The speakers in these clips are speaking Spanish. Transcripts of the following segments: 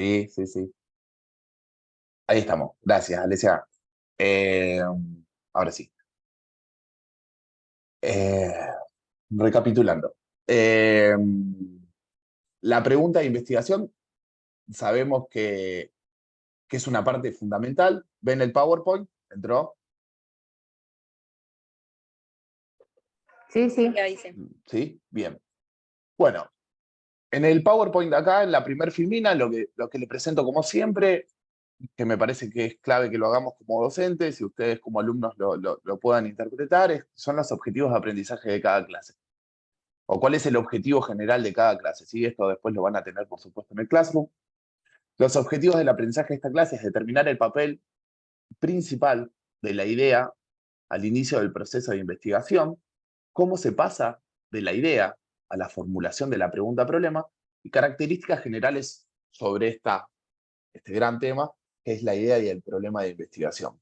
Sí, sí, sí. Ahí estamos. Gracias, Alesia. Eh, ahora sí. Eh, recapitulando. La pregunta de investigación, sabemos que es una parte fundamental. ¿Ven el PowerPoint? ¿Entró? Sí, sí. Ya dice. ¿Sí? Bien. Bueno, en el PowerPoint de acá, en la primer filmina, lo que le presento como siempre, que me parece que es clave que lo hagamos como docentes y ustedes como alumnos lo puedan interpretar, son los objetivos de aprendizaje de cada clase. O cuál es el objetivo general de cada clase. ¿Sí? Esto después lo van a tener, por supuesto, en el Classroom. Los objetivos del aprendizaje de esta clase es determinar el papel principal de la idea al inicio del proceso de investigación, cómo se pasa de la idea a la formulación de la pregunta-problema y características generales sobre este gran tema, que es la idea y el problema de investigación.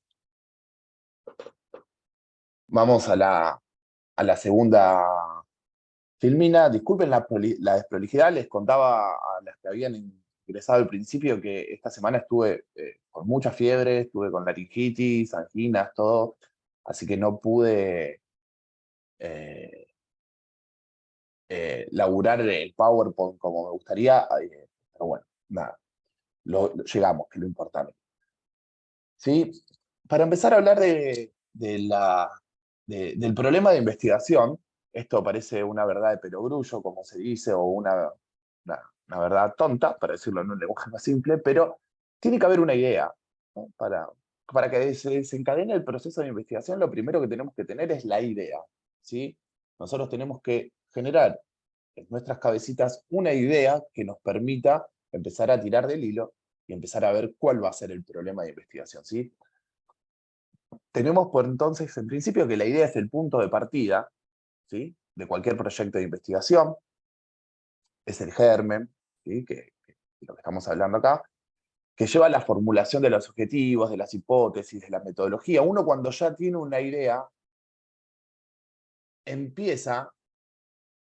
Vamos a la segunda filmina. Disculpen la desprolijidad, les contaba a las que habían ingresado al principio que esta semana estuve con mucha fiebre, estuve con laringitis, anginas, todo, así que no pude eh, laburar el PowerPoint como me gustaría, pero bueno, nada, llegamos, que es lo importante. ¿Sí? Para empezar a hablar del problema de investigación, esto parece una verdad de perogrullo, como se dice, o una verdad tonta, para decirlo en un lenguaje más simple, pero tiene que haber una idea, ¿no? Para que se desencadene el proceso de investigación, lo primero que tenemos que tener es la idea, ¿sí? Nosotros tenemos que generar en nuestras cabecitas una idea que nos permita empezar a tirar del hilo y empezar a ver cuál va a ser el problema de investigación, ¿sí? Tenemos por entonces, en principio, que la idea es el punto de partida, ¿sí? De cualquier proyecto de investigación, es el germen, ¿sí? De lo que estamos hablando acá, que lleva a la formulación de los objetivos, de las hipótesis, de la metodología. Uno cuando ya tiene una idea, empieza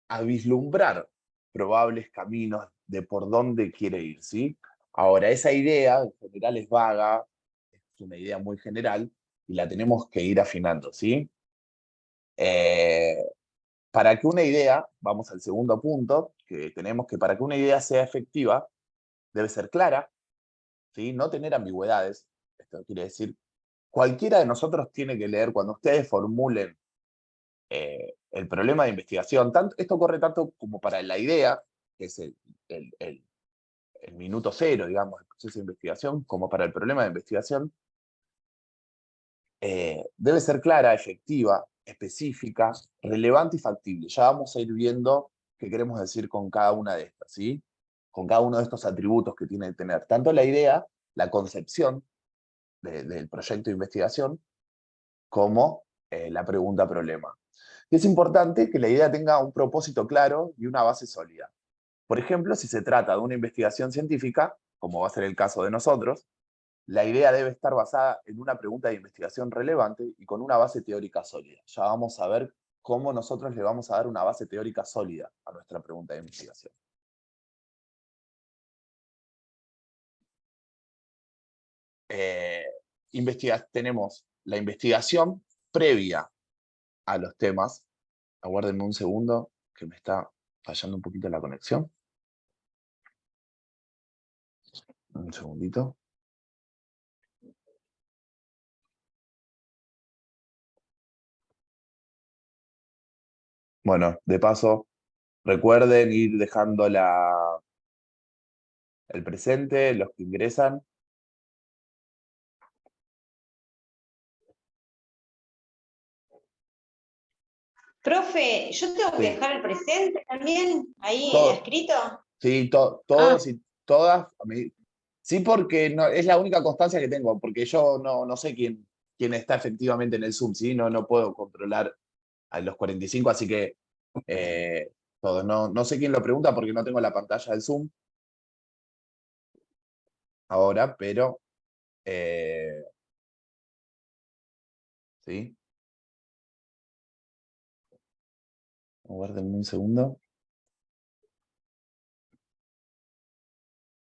a vislumbrar probables caminos de por dónde quiere ir, ¿sí? Ahora, esa idea en general es vaga, es una idea muy general, y la tenemos que ir afinando, ¿sí? Eh, para que una idea, vamos al segundo punto, que tenemos que para que una idea sea efectiva, debe ser clara, ¿sí? No tener ambigüedades. Esto quiere decir, cualquiera de nosotros tiene que leer, cuando ustedes formulen el problema de investigación, esto corre tanto como para la idea, que es el, el- el minuto cero, digamos, del proceso de investigación, como para el problema de investigación, debe ser clara, efectiva, específica, relevante y factible. Ya vamos a ir viendo qué queremos decir con cada una de estas, ¿sí? Con cada uno de estos atributos que tiene que tener. Tanto la idea, la concepción del proyecto de investigación, como la pregunta-problema. Y es importante que la idea tenga un propósito claro y una base sólida. Por ejemplo, si se trata de una investigación científica, como va a ser el caso de nosotros, la idea debe estar basada en una pregunta de investigación relevante y con una base teórica sólida. Ya vamos a ver cómo nosotros le vamos a dar una base teórica sólida a nuestra pregunta de investigación. Eh, tenemos la investigación previa a los temas. Aguárdenme un segundo, que me está fallando un poquito la conexión. Un segundito. Bueno, de paso, recuerden ir dejando el presente, los que ingresan. Profe, ¿yo tengo que Sí, dejar el presente también ahí todo, escrito? sí, Ah, todos y todas. Sí, porque no, es la única constancia que tengo, porque yo no sé quién está efectivamente en el Zoom, ¿sí? No puedo controlar a los 45, así que todos. No sé quién lo pregunta porque no tengo la pantalla del Zoom ahora, pero sí. Aguárdenme un segundo.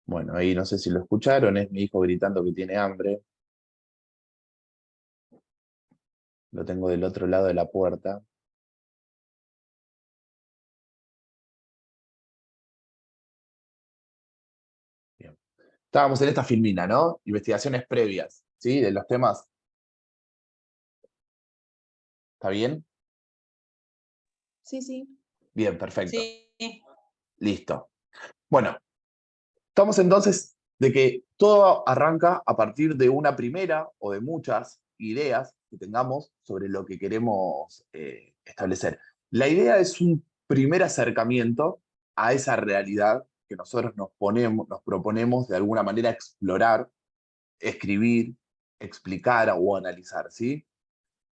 Bueno, ahí no sé si lo escucharon, es mi hijo gritando que tiene hambre. Lo tengo del otro lado de la puerta. Bien. Estábamos en esta filmina, ¿no? Investigaciones previas, ¿sí? De los temas. ¿Está bien? Sí, sí. Bien, perfecto. Sí. Listo. Bueno, estamos entonces de que todo arranca a partir de una primera o de muchas ideas que tengamos sobre lo que queremos establecer. La idea es un primer acercamiento a esa realidad que nosotros nos proponemos de alguna manera explorar, escribir, explicar o analizar, ¿sí?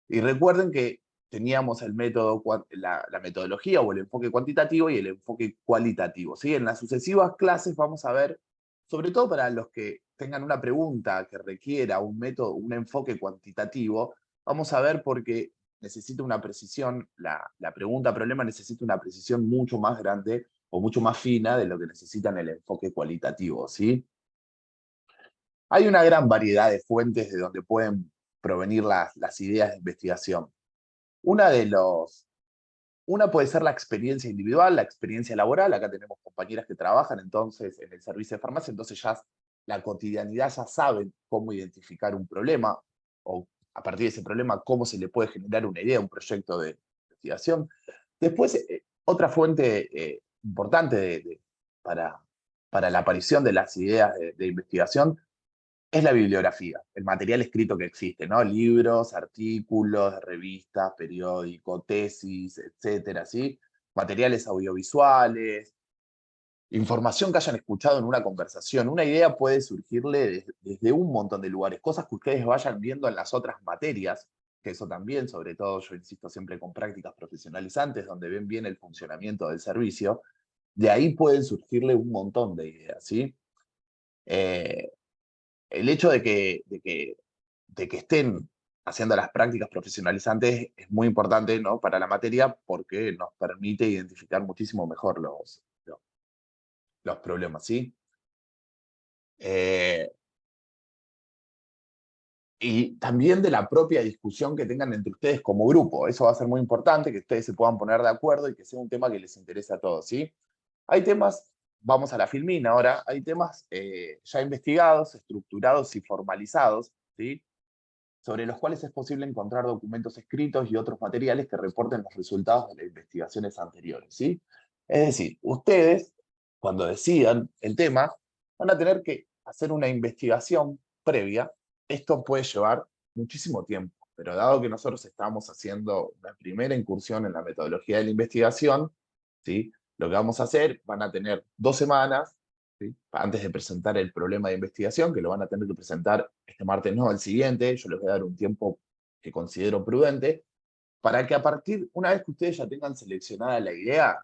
Y recuerden que teníamos el método, la metodología o el enfoque cuantitativo y el enfoque cualitativo, ¿sí? En las sucesivas clases vamos a ver, sobre todo para los que tengan una pregunta que requiera un método, un enfoque cuantitativo, vamos a ver porque necesita una precisión, la pregunta problema necesita una precisión mucho más grande o mucho más fina de lo que necesitan el enfoque cualitativo, ¿sí? Hay una gran variedad de fuentes de donde pueden provenir las ideas de investigación. Una puede ser la experiencia individual, la experiencia laboral. Acá tenemos compañeras que trabajan entonces en el servicio de farmacia, entonces ya la cotidianidad ya saben cómo identificar un problema o a partir de ese problema cómo se le puede generar una idea, un proyecto de investigación. Después, otra fuente importante para la aparición de las ideas de investigación es la bibliografía, el material escrito que existe, ¿no? Libros, artículos, revistas, periódicos, tesis, etcétera, ¿sí? Materiales audiovisuales, información que hayan escuchado en una conversación. Una idea puede surgirle desde un montón de lugares, cosas que ustedes vayan viendo en las otras materias, que eso también, sobre todo, yo insisto siempre con prácticas profesionalizantes, donde ven bien el funcionamiento del servicio, de ahí pueden surgirle un montón de ideas, ¿sí? Eh, el hecho de que estén haciendo las prácticas profesionalizantes es muy importante, ¿no? Para la materia porque nos permite identificar muchísimo mejor los problemas, ¿sí? Eh, y también de la propia discusión que tengan entre ustedes como grupo. Eso va a ser muy importante, que ustedes se puedan poner de acuerdo y que sea un tema que les interese a todos, ¿sí? Hay temas, vamos a la filmina ahora, hay temas ya investigados, estructurados y formalizados, ¿sí? Sobre los cuales es posible encontrar documentos escritos y otros materiales que reporten los resultados de las investigaciones anteriores, ¿sí? Es decir, ustedes, cuando decidan el tema, van a tener que hacer una investigación previa. Esto puede llevar muchísimo tiempo, pero dado que nosotros estamos haciendo la primera incursión en la metodología de la investigación, ¿sí? Lo que vamos a hacer, van a tener 2 semanas, ¿sí? Antes de presentar el problema de investigación, que lo van a tener que presentar este martes, no, el siguiente. Yo les voy a dar un tiempo que considero prudente, para que a partir, una vez que ustedes ya tengan seleccionada la idea,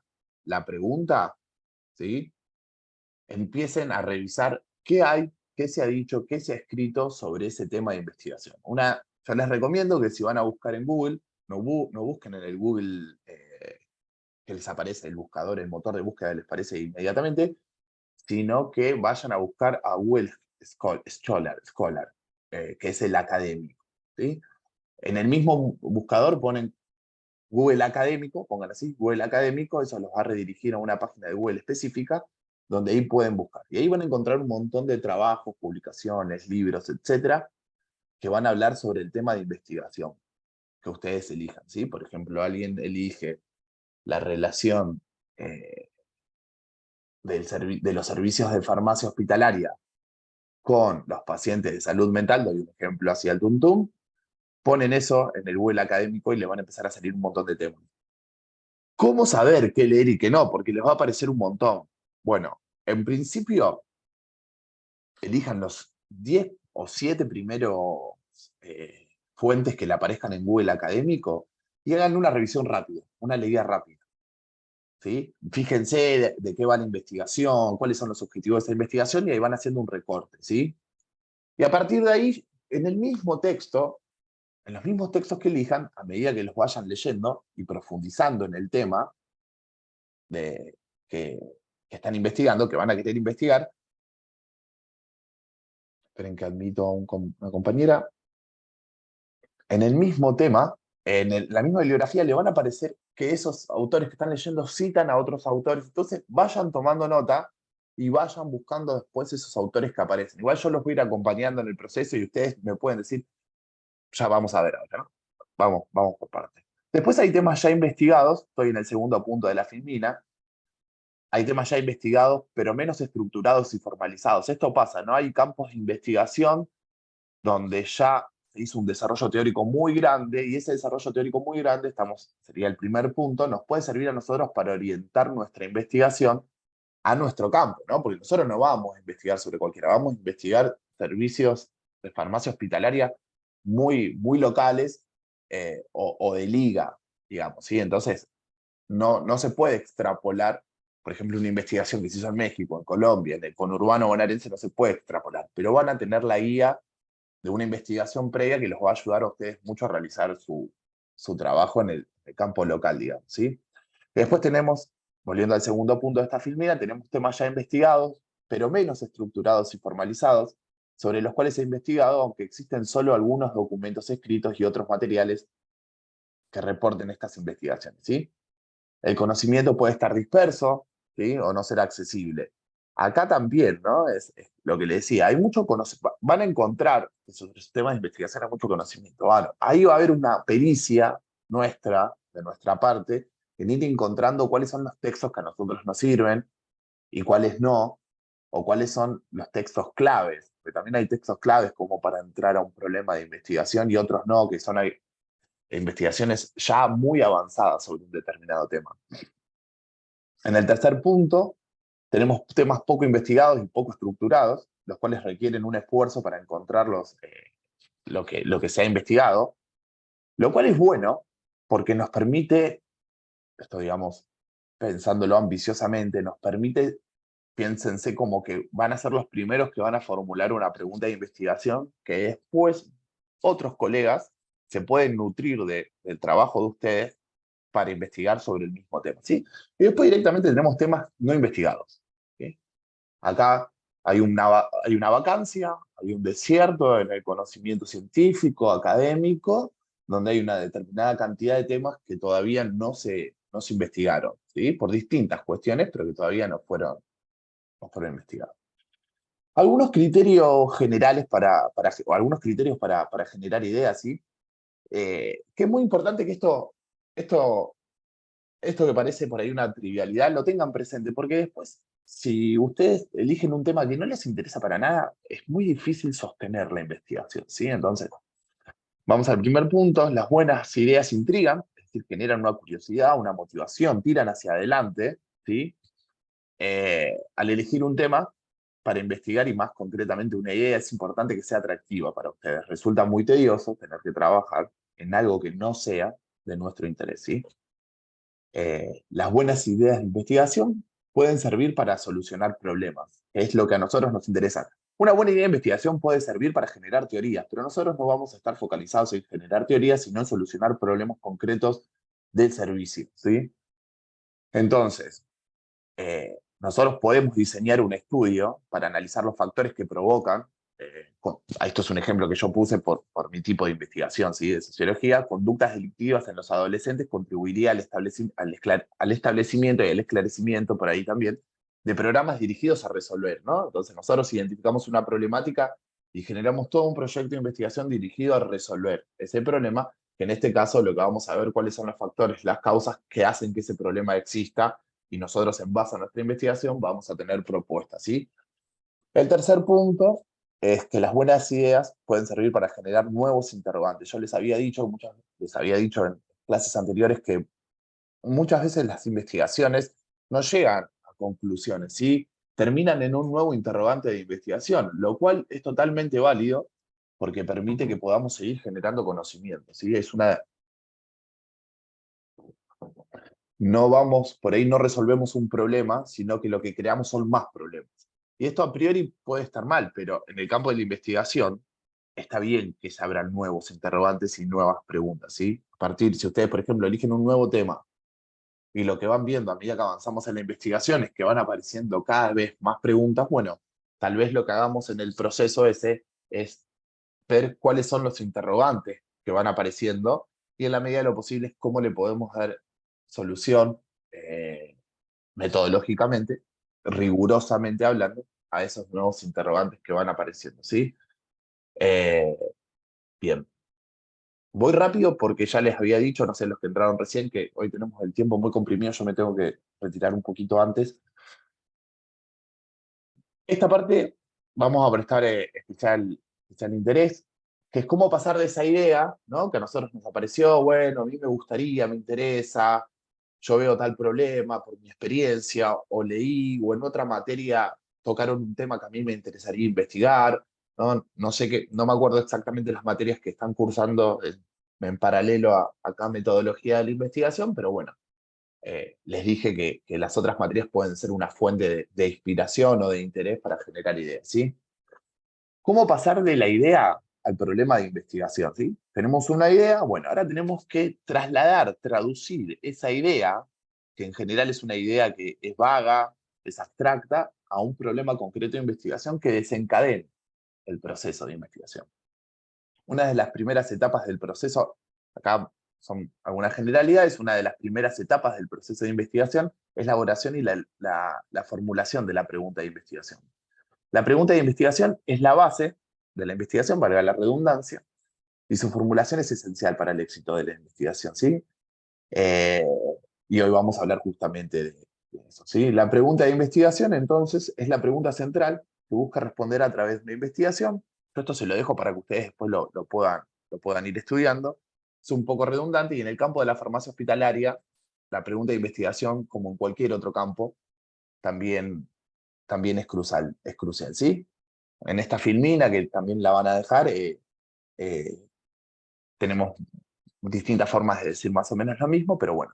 la pregunta, ¿sí? Empiecen a revisar qué hay, qué se ha dicho, qué se ha escrito sobre ese tema de investigación. Yo les recomiendo que si van a buscar en Google, no busquen en el Google que les aparece el buscador, el motor de búsqueda les aparece inmediatamente, sino que vayan a buscar a Google Scholar, que es el académico, ¿sí? En el mismo buscador ponen Google Académico, pongan así, Google Académico, eso los va a redirigir a una página de Google específica, donde ahí pueden buscar. Y ahí van a encontrar un montón de trabajos, publicaciones, libros, etcétera, que van a hablar sobre el tema de investigación que ustedes elijan, ¿sí? Por ejemplo, alguien elige la relación de los servicios de farmacia hospitalaria con los pacientes de salud mental, doy un ejemplo hacia el tuntum, ponen eso en el Google académico y le van a empezar a salir un montón de temas. ¿Cómo saber qué leer y qué no? Porque les va a aparecer un montón. Bueno, en principio, elijan los 10 o 7 primeros fuentes que le aparezcan en Google académico y hagan una revisión rápida, una leída rápida, ¿sí? Fíjense de qué va la investigación, cuáles son los objetivos de esa investigación y ahí van haciendo un recorte, ¿sí? Y a partir de ahí, en el mismo texto, en los mismos textos que elijan, a medida que los vayan leyendo y profundizando en el tema de, que están investigando, que van a querer investigar, esperen que admito a una compañera. En el mismo tema, la misma bibliografía, le van a aparecer que esos autores que están leyendo citan a otros autores. Entonces, vayan tomando nota y vayan buscando después esos autores que aparecen. Igual yo los voy a ir acompañando en el proceso y ustedes me pueden decir, ya vamos a ver ahora, ¿no? Vamos por partes. Después hay temas ya investigados, estoy en el segundo punto de la filmina. Hay temas ya investigados, pero menos estructurados y formalizados. Esto pasa, ¿no? Hay campos de investigación donde ya se hizo un desarrollo teórico muy grande, y ese desarrollo teórico muy grande, sería el primer punto, nos puede servir a nosotros para orientar nuestra investigación a nuestro campo, ¿no? Porque nosotros no vamos a investigar sobre cualquiera, vamos a investigar servicios de farmacia hospitalaria muy locales, o de liga, digamos, ¿sí? Entonces, no se puede extrapolar, por ejemplo, una investigación que se hizo en México, en Colombia, en el conurbano bonaerense, no se puede extrapolar, pero van a tener la guía de una investigación previa que los va a ayudar a ustedes mucho a realizar su trabajo en el campo local, digamos, ¿sí? Después tenemos, volviendo al segundo punto de esta filmina, tenemos temas ya investigados, pero menos estructurados y formalizados, sobre los cuales se ha investigado, aunque existen solo algunos documentos escritos y otros materiales que reporten estas investigaciones, ¿sí? El conocimiento puede estar disperso, ¿sí? O no ser accesible. Acá también, ¿no? Es lo que le decía, hay mucho conocimiento, van a encontrar que sobre los temas de investigación hay mucho conocimiento. Bueno, ahí va a haber una pericia nuestra, de nuestra parte, en ir encontrando cuáles son los textos que a nosotros nos sirven y cuáles no, o cuáles son los textos claves, porque también hay textos claves como para entrar a un problema de investigación y otros no, que son investigaciones ya muy avanzadas sobre un determinado tema. En el tercer punto, tenemos temas poco investigados y poco estructurados, los cuales requieren un esfuerzo para encontrar lo que se ha investigado, lo cual es bueno porque nos permite, esto digamos, pensándolo ambiciosamente, nos permite, piénsense como que van a ser los primeros que van a formular una pregunta de investigación que después otros colegas se pueden nutrir del trabajo de ustedes para investigar sobre el mismo tema, ¿sí? Y después directamente tenemos temas no investigados, ¿sí? Acá hay una vacancia, hay un desierto en el conocimiento científico, académico, donde hay una determinada cantidad de temas que todavía no se investigaron, ¿sí? Por distintas cuestiones, pero que todavía no fueron investigados. Algunos criterios generales o algunos criterios para generar ideas, ¿sí? Que es muy importante que esto que parece por ahí una trivialidad, lo tengan presente, porque después, si ustedes eligen un tema que no les interesa para nada, es muy difícil sostener la investigación, ¿sí? Entonces, vamos al primer punto. Las buenas ideas intrigan, es decir, generan una curiosidad, una motivación, tiran hacia adelante, ¿sí? Al elegir un tema para investigar, y más concretamente una idea, es importante que sea atractiva para ustedes. Resulta muy tedioso tener que trabajar en algo que no sea de nuestro interés, ¿sí? Las buenas ideas de investigación pueden servir para solucionar problemas, que es lo que a nosotros nos interesa. Una buena idea de investigación puede servir para generar teorías, pero nosotros no vamos a estar focalizados en generar teorías, sino en solucionar problemas concretos del servicio, ¿sí? Entonces, nosotros podemos diseñar un estudio para analizar los factores que provocan, esto es un ejemplo que yo puse por mi tipo de investigación, ¿sí? De sociología, conductas delictivas en los adolescentes contribuiría al establecimiento y al esclarecimiento, por ahí también, de programas dirigidos a resolver, ¿no? Entonces nosotros identificamos una problemática y generamos todo un proyecto de investigación dirigido a resolver ese problema, que en este caso lo que vamos a ver cuáles son los factores, las causas que hacen que ese problema exista, y nosotros en base a nuestra investigación vamos a tener propuestas, ¿sí? El tercer punto es que las buenas ideas pueden servir para generar nuevos interrogantes. Yo les había dicho en clases anteriores que muchas veces las investigaciones no llegan a conclusiones, ¿sí? Terminan en un nuevo interrogante de investigación, lo cual es totalmente válido porque permite que podamos seguir generando conocimiento, ¿sí? Por ahí no resolvemos un problema, sino que lo que creamos son más problemas. Y esto a priori puede estar mal, pero en el campo de la investigación está bien que se abran nuevos interrogantes y nuevas preguntas, ¿sí? Si ustedes, por ejemplo, eligen un nuevo tema y lo que van viendo a medida que avanzamos en la investigación es que van apareciendo cada vez más preguntas, bueno, tal vez lo que hagamos en el proceso ese es ver cuáles son los interrogantes que van apareciendo y en la medida de lo posible cómo le podemos dar solución metodológicamente, rigurosamente hablando, a esos nuevos interrogantes que van apareciendo, ¿sí? Eh, bien. Voy rápido porque ya les había dicho, no sé, los que entraron recién, que hoy tenemos el tiempo muy comprimido, yo me tengo que retirar un poquito antes. Esta parte vamos a prestar especial interés, que es cómo pasar de esa idea, ¿no? Que a nosotros nos apareció, bueno, a mí me gustaría, me interesa, yo veo tal problema por mi experiencia, o leí, o en otra materia tocaron un tema que a mí me interesaría investigar, ¿no? No sé qué, no me acuerdo exactamente las materias que están cursando en paralelo a acá metodología de la investigación, pero bueno, les dije que las otras materias pueden ser una fuente de inspiración o de interés para generar ideas, ¿sí? ¿Cómo pasar de la idea al problema de investigación, ¿sí? Tenemos una idea, bueno, ahora tenemos que trasladar, traducir esa idea, que en general es una idea que es vaga, es abstracta, a un problema concreto de investigación que desencadene el proceso de investigación. Una de las primeras etapas del proceso, acá son algunas generalidades, una de las primeras etapas del proceso de investigación es la elaboración y la formulación de la pregunta de investigación. La pregunta de investigación es la base de la investigación, valga la redundancia, y su formulación es esencial para el éxito de la investigación, ¿sí? Eh, y hoy vamos a hablar justamente de eso, ¿sí? La pregunta de investigación, entonces, es la pregunta central que busca responder a través de una investigación. Yo esto se lo dejo para que ustedes después lo puedan ir estudiando. Es un poco redundante y en el campo de la farmacia hospitalaria, la pregunta de investigación, como en cualquier otro campo, también es crucial, ¿sí? En esta filmina, que también la van a dejar, tenemos distintas formas de decir más o menos lo mismo, pero bueno.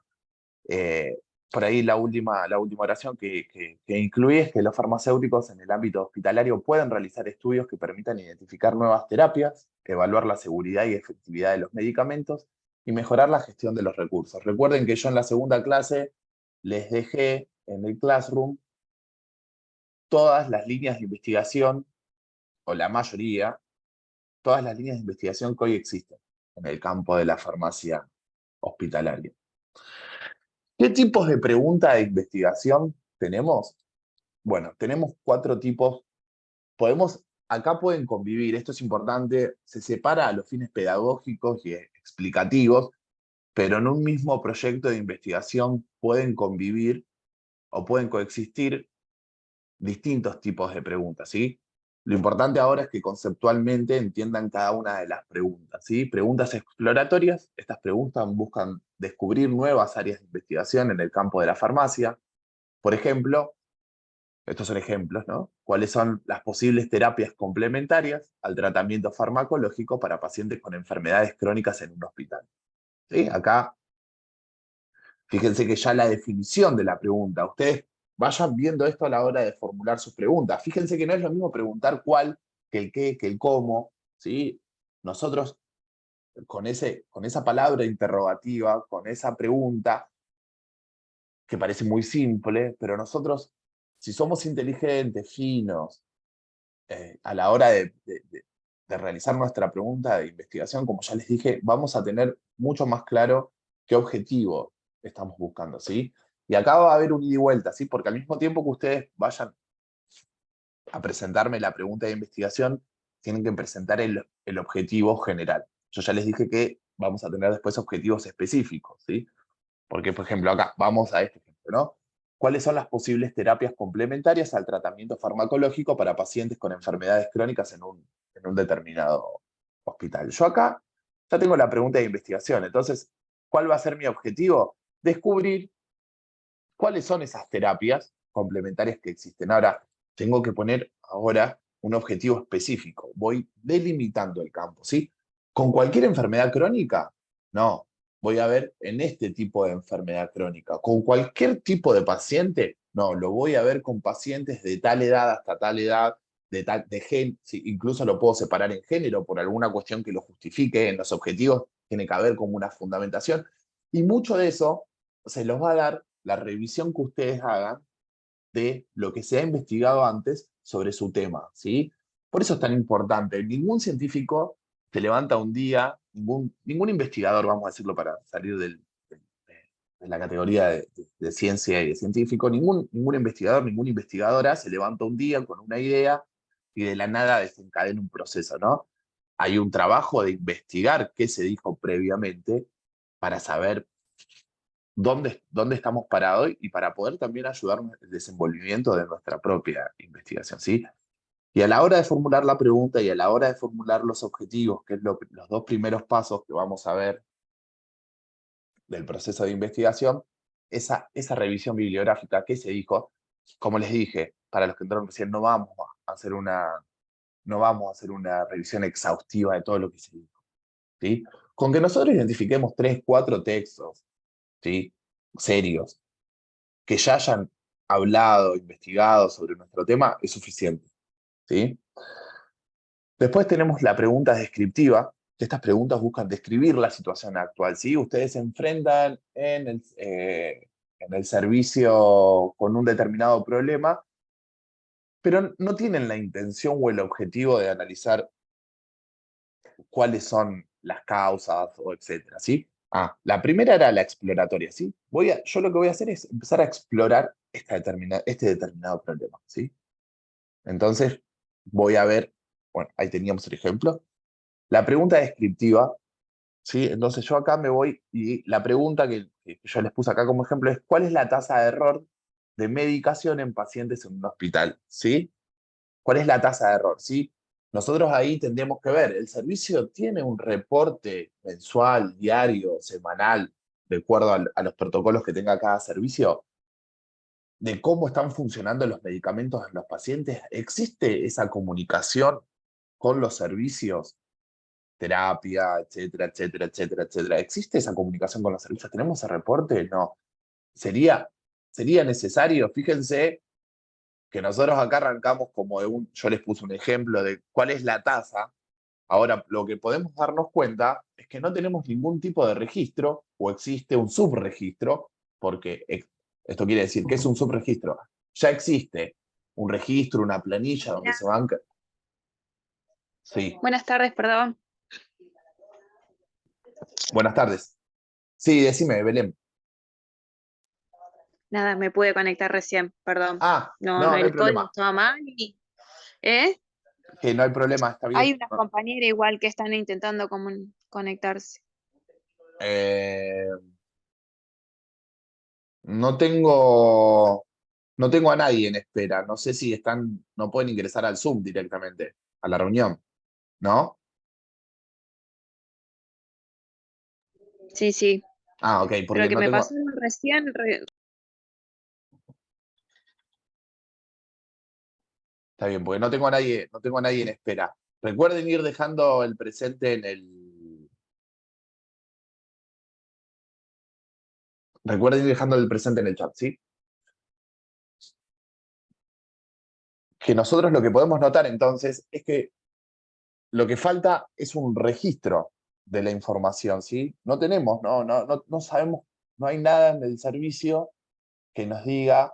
Por ahí la última oración que incluye es que los farmacéuticos en el ámbito hospitalario pueden realizar estudios que permitan identificar nuevas terapias, evaluar la seguridad y efectividad de los medicamentos y mejorar la gestión de los recursos. Recuerden que yo en la segunda clase les dejé en el Classroom todas las líneas de investigación, o la mayoría, todas las líneas de investigación que hoy existen en el campo de la farmacia hospitalaria. ¿Qué tipos de preguntas de investigación tenemos? Bueno, tenemos 4 tipos. Acá pueden convivir, esto es importante, se separa a los fines pedagógicos y explicativos, pero en un mismo proyecto de investigación pueden convivir o pueden coexistir distintos tipos de preguntas, ¿sí? Lo importante ahora es que conceptualmente entiendan cada una de las preguntas, ¿sí? Preguntas exploratorias, estas preguntas buscan descubrir nuevas áreas de investigación en el campo de la farmacia. Por ejemplo, estos son ejemplos, ¿no? ¿Cuáles son las posibles terapias complementarias al tratamiento farmacológico para pacientes con enfermedades crónicas en un hospital? ¿Sí? Acá, fíjense que ya la definición de la pregunta, ustedes vayan viendo esto a la hora de formular sus preguntas. Fíjense que no es lo mismo preguntar cuál, que el qué, que el cómo, ¿sí? Nosotros, con esa palabra interrogativa, con esa pregunta, que parece muy simple, pero nosotros, si somos inteligentes, finos, a la hora de realizar nuestra pregunta de investigación, como ya les dije, vamos a tener mucho más claro qué objetivo estamos buscando, ¿sí? Y acá va a haber un ida y vuelta, ¿sí? Porque al mismo tiempo que ustedes vayan a presentarme la pregunta de investigación, tienen que presentar el objetivo general. Yo ya les dije que vamos a tener después objetivos específicos, ¿sí? Porque, por ejemplo, acá, vamos a este ejemplo, ¿no? ¿Cuáles son las posibles terapias complementarias al tratamiento farmacológico para pacientes con enfermedades crónicas en un determinado hospital? Yo acá ya tengo la pregunta de investigación, entonces, ¿cuál va a ser mi objetivo? Descubrir cuáles son esas terapias complementarias que existen. Ahora, tengo que poner ahora un objetivo específico. Voy delimitando el campo, ¿sí? ¿Con cualquier enfermedad crónica? No. Voy a ver en este tipo de enfermedad crónica. ¿Con cualquier tipo de paciente? No, lo voy a ver con pacientes de tal edad hasta tal edad, sí, incluso lo puedo separar en género por alguna cuestión que lo justifique. En los objetivos tiene que haber como una fundamentación. Y mucho de eso se los va a dar la revisión que ustedes hagan de lo que se ha investigado antes sobre su tema, ¿sí? Por eso es tan importante. Ningún científico se levanta un día, ningún investigador, vamos a decirlo para salir de la categoría de ciencia y de científico, ningún investigador, ninguna investigadora se levanta un día con una idea y de la nada desencadena un proceso, ¿no? Hay un trabajo de investigar qué se dijo previamente para saber dónde estamos parados y para poder también ayudarnos en el desenvolvimiento de nuestra propia investigación, ¿sí? Y a la hora de formular la pregunta y a la hora de formular los objetivos, que es los dos primeros pasos que vamos a ver del proceso de investigación, esa revisión bibliográfica que se dijo, como les dije, para los que entraron recién, no vamos a hacer una revisión exhaustiva de todo lo que se dijo, ¿sí? Con que nosotros identifiquemos 3, 4 textos, ¿sí? Serios, que ya hayan hablado, investigado sobre nuestro tema, es suficiente, ¿sí? Después tenemos la pregunta descriptiva, que estas preguntas buscan describir la situación actual, ¿sí? Ustedes se enfrentan en el servicio con un determinado problema, pero no tienen la intención o el objetivo de analizar cuáles son las causas o etcétera, ¿sí? La primera era la exploratoria, ¿sí? Yo lo que voy a hacer es empezar a explorar este determinado problema, ¿sí? Entonces, voy a ver, bueno, ahí teníamos el ejemplo. La pregunta descriptiva, ¿sí? Entonces yo acá me voy y la pregunta que yo les puse acá como ejemplo es ¿cuál es la tasa de error de medicación en pacientes en un hospital? ¿Sí? ¿Cuál es la tasa de error? ¿Sí? Nosotros ahí tendríamos que ver, el servicio tiene un reporte mensual, diario, semanal, de acuerdo a los protocolos que tenga cada servicio, de cómo están funcionando los medicamentos en los pacientes. ¿Existe esa comunicación con los servicios? Terapia, etcétera, etcétera, etcétera, etcétera. ¿Existe esa comunicación con los servicios? ¿Tenemos ese reporte? No. ¿Sería necesario? Fíjense que nosotros acá arrancamos como yo les puse un ejemplo de cuál es la tasa. Ahora, lo que podemos darnos cuenta es que no tenemos ningún tipo de registro o existe un subregistro, porque esto quiere decir que es un subregistro. Ya existe un registro, una planilla donde se van... Sí, Buenas tardes, perdón. buenas tardes. Sí, decime, Belén. Nada, me pude conectar recién, perdón. No, No hay el código problema. estaba mal ¿eh? Que no hay problema, está Hay bien. una compañera igual que están intentando conectarse. Eh, no tengo, no tengo a nadie en espera. No sé si no pueden ingresar al Zoom directamente, a la reunión, ¿no? Sí, sí. Ok, Pero porque que no me tengo. pasó recién. Está bien, porque no tengo a nadie en espera. Recuerden ir dejando el presente en el. Recuerden ir dejando el presente en el chat, ¿sí? Que nosotros lo que podemos notar entonces es que lo que falta es un registro de la información, ¿sí? No tenemos, no sabemos, no hay nada en el servicio que nos diga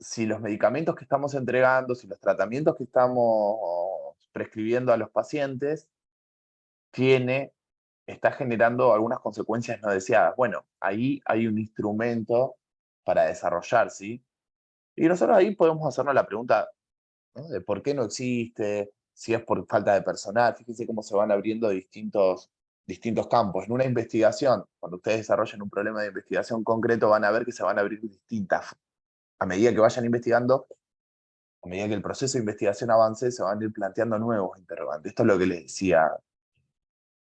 si los medicamentos que estamos entregando, si los tratamientos que estamos prescribiendo a los pacientes, está generando algunas consecuencias no deseadas. Bueno, ahí hay un instrumento para desarrollar, ¿sí? Y nosotros ahí podemos hacernos la pregunta, ¿no? De por qué no existe, si es por falta de personal. Fíjense cómo se van abriendo distintos campos. En una investigación, cuando ustedes desarrollen un problema de investigación concreto, van a ver que se van a abrir distintas. A medida que vayan investigando, a medida que el proceso de investigación avance, se van a ir planteando nuevos interrogantes. Esto es lo que les decía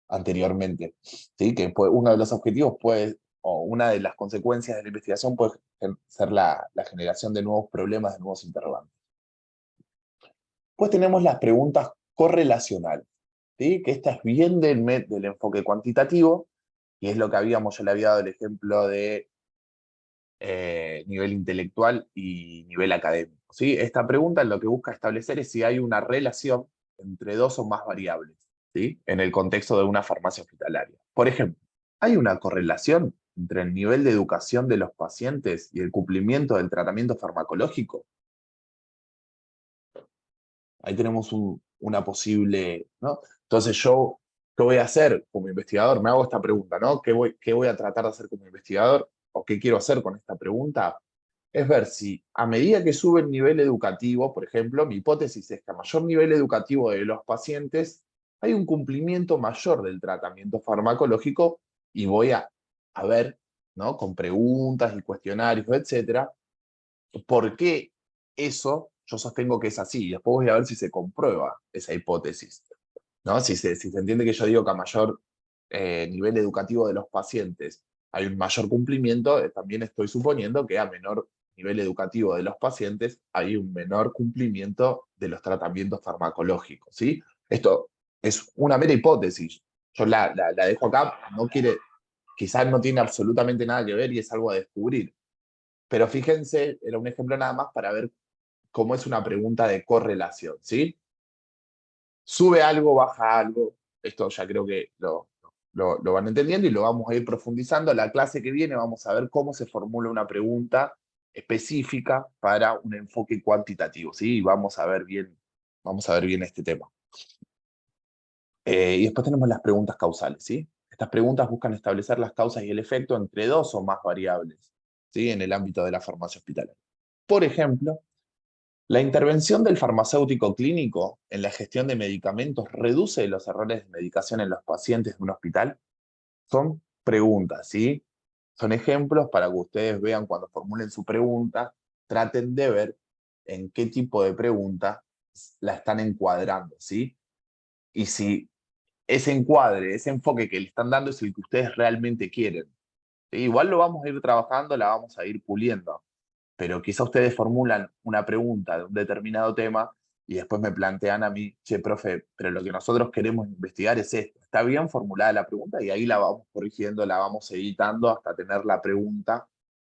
anteriormente, ¿sí? Que uno de los objetivos o una de las consecuencias de la investigación puede ser la generación de nuevos problemas, de nuevos interrogantes. Pues tenemos las preguntas correlacionales, ¿sí? Que esta es bien del enfoque cuantitativo, y es lo que yo le había dado el ejemplo de nivel intelectual y nivel académico, ¿sí? Esta pregunta lo que busca establecer es si hay una relación entre dos o más variables, ¿sí? En el contexto de una farmacia hospitalaria. Por ejemplo, ¿hay una correlación entre el nivel de educación de los pacientes y el cumplimiento del tratamiento farmacológico? Ahí tenemos una posible, ¿no? Entonces yo, ¿qué voy a hacer como investigador? Me hago esta pregunta, ¿no? ¿Qué voy a tratar de hacer como investigador? ¿O qué quiero hacer con esta pregunta? Es ver si a medida que sube el nivel educativo, por ejemplo, mi hipótesis es que a mayor nivel educativo de los pacientes, hay un cumplimiento mayor del tratamiento farmacológico y voy a ver, ¿no? Con preguntas y cuestionarios, etcétera, por qué eso yo sostengo que es así. Y después voy a ver si se comprueba esa hipótesis, ¿no? Si se entiende que yo digo que a mayor nivel educativo de los pacientes hay un mayor cumplimiento, también estoy suponiendo que a menor nivel educativo de los pacientes hay un menor cumplimiento de los tratamientos farmacológicos, ¿sí? Esto es una mera hipótesis. Yo la dejo acá, no quiere, quizás no tiene absolutamente nada que ver y es algo a descubrir. Pero fíjense, era un ejemplo nada más para ver cómo es una pregunta de correlación, ¿sí? Sube algo, baja algo. Esto ya creo que lo van entendiendo y lo vamos a ir profundizando. La clase que viene vamos a ver cómo se formula una pregunta específica para un enfoque cuantitativo, ¿sí? Y vamos a ver bien este tema. Y después tenemos las preguntas causales, ¿sí? Estas preguntas buscan establecer las causas y el efecto entre dos o más variables, ¿sí? En el ámbito de la farmacia hospitalaria. Por ejemplo, la intervención del farmacéutico clínico en la gestión de medicamentos reduce los errores de medicación en los pacientes de un hospital. Son preguntas, ¿sí? Son ejemplos para que ustedes vean cuando formulen su pregunta, traten de ver en qué tipo de pregunta la están encuadrando, ¿sí? Y si ese encuadre, ese enfoque que le están dando es el que ustedes realmente quieren. ¿Sí? Igual lo vamos a ir trabajando, la vamos a ir puliendo, pero quizá ustedes formulan una pregunta de un determinado tema y después me plantean a mí, che, profe, pero lo que nosotros queremos investigar es esto. Está bien formulada la pregunta y ahí la vamos corrigiendo, la vamos editando hasta tener la pregunta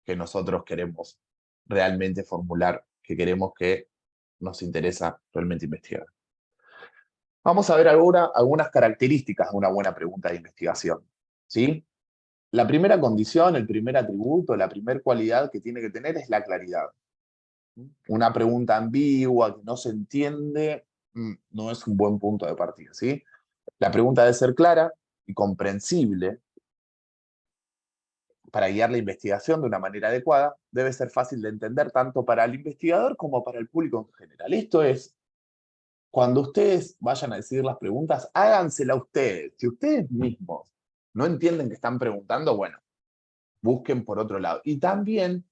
que nosotros queremos realmente formular, que queremos que nos interesa realmente investigar. Vamos a ver algunas características de una buena pregunta de investigación, ¿sí? La primera condición, el primer atributo, la primera cualidad que tiene que tener es la claridad. Una pregunta ambigua que no se entiende no es un buen punto de partida, ¿sí? La pregunta debe ser clara y comprensible para guiar la investigación de una manera adecuada. Debe ser fácil de entender tanto para el investigador como para el público en general. Esto es, cuando ustedes vayan a decidir las preguntas, hágansela ustedes. Si ustedes mismos no entienden que están preguntando, bueno, busquen por otro lado. Y también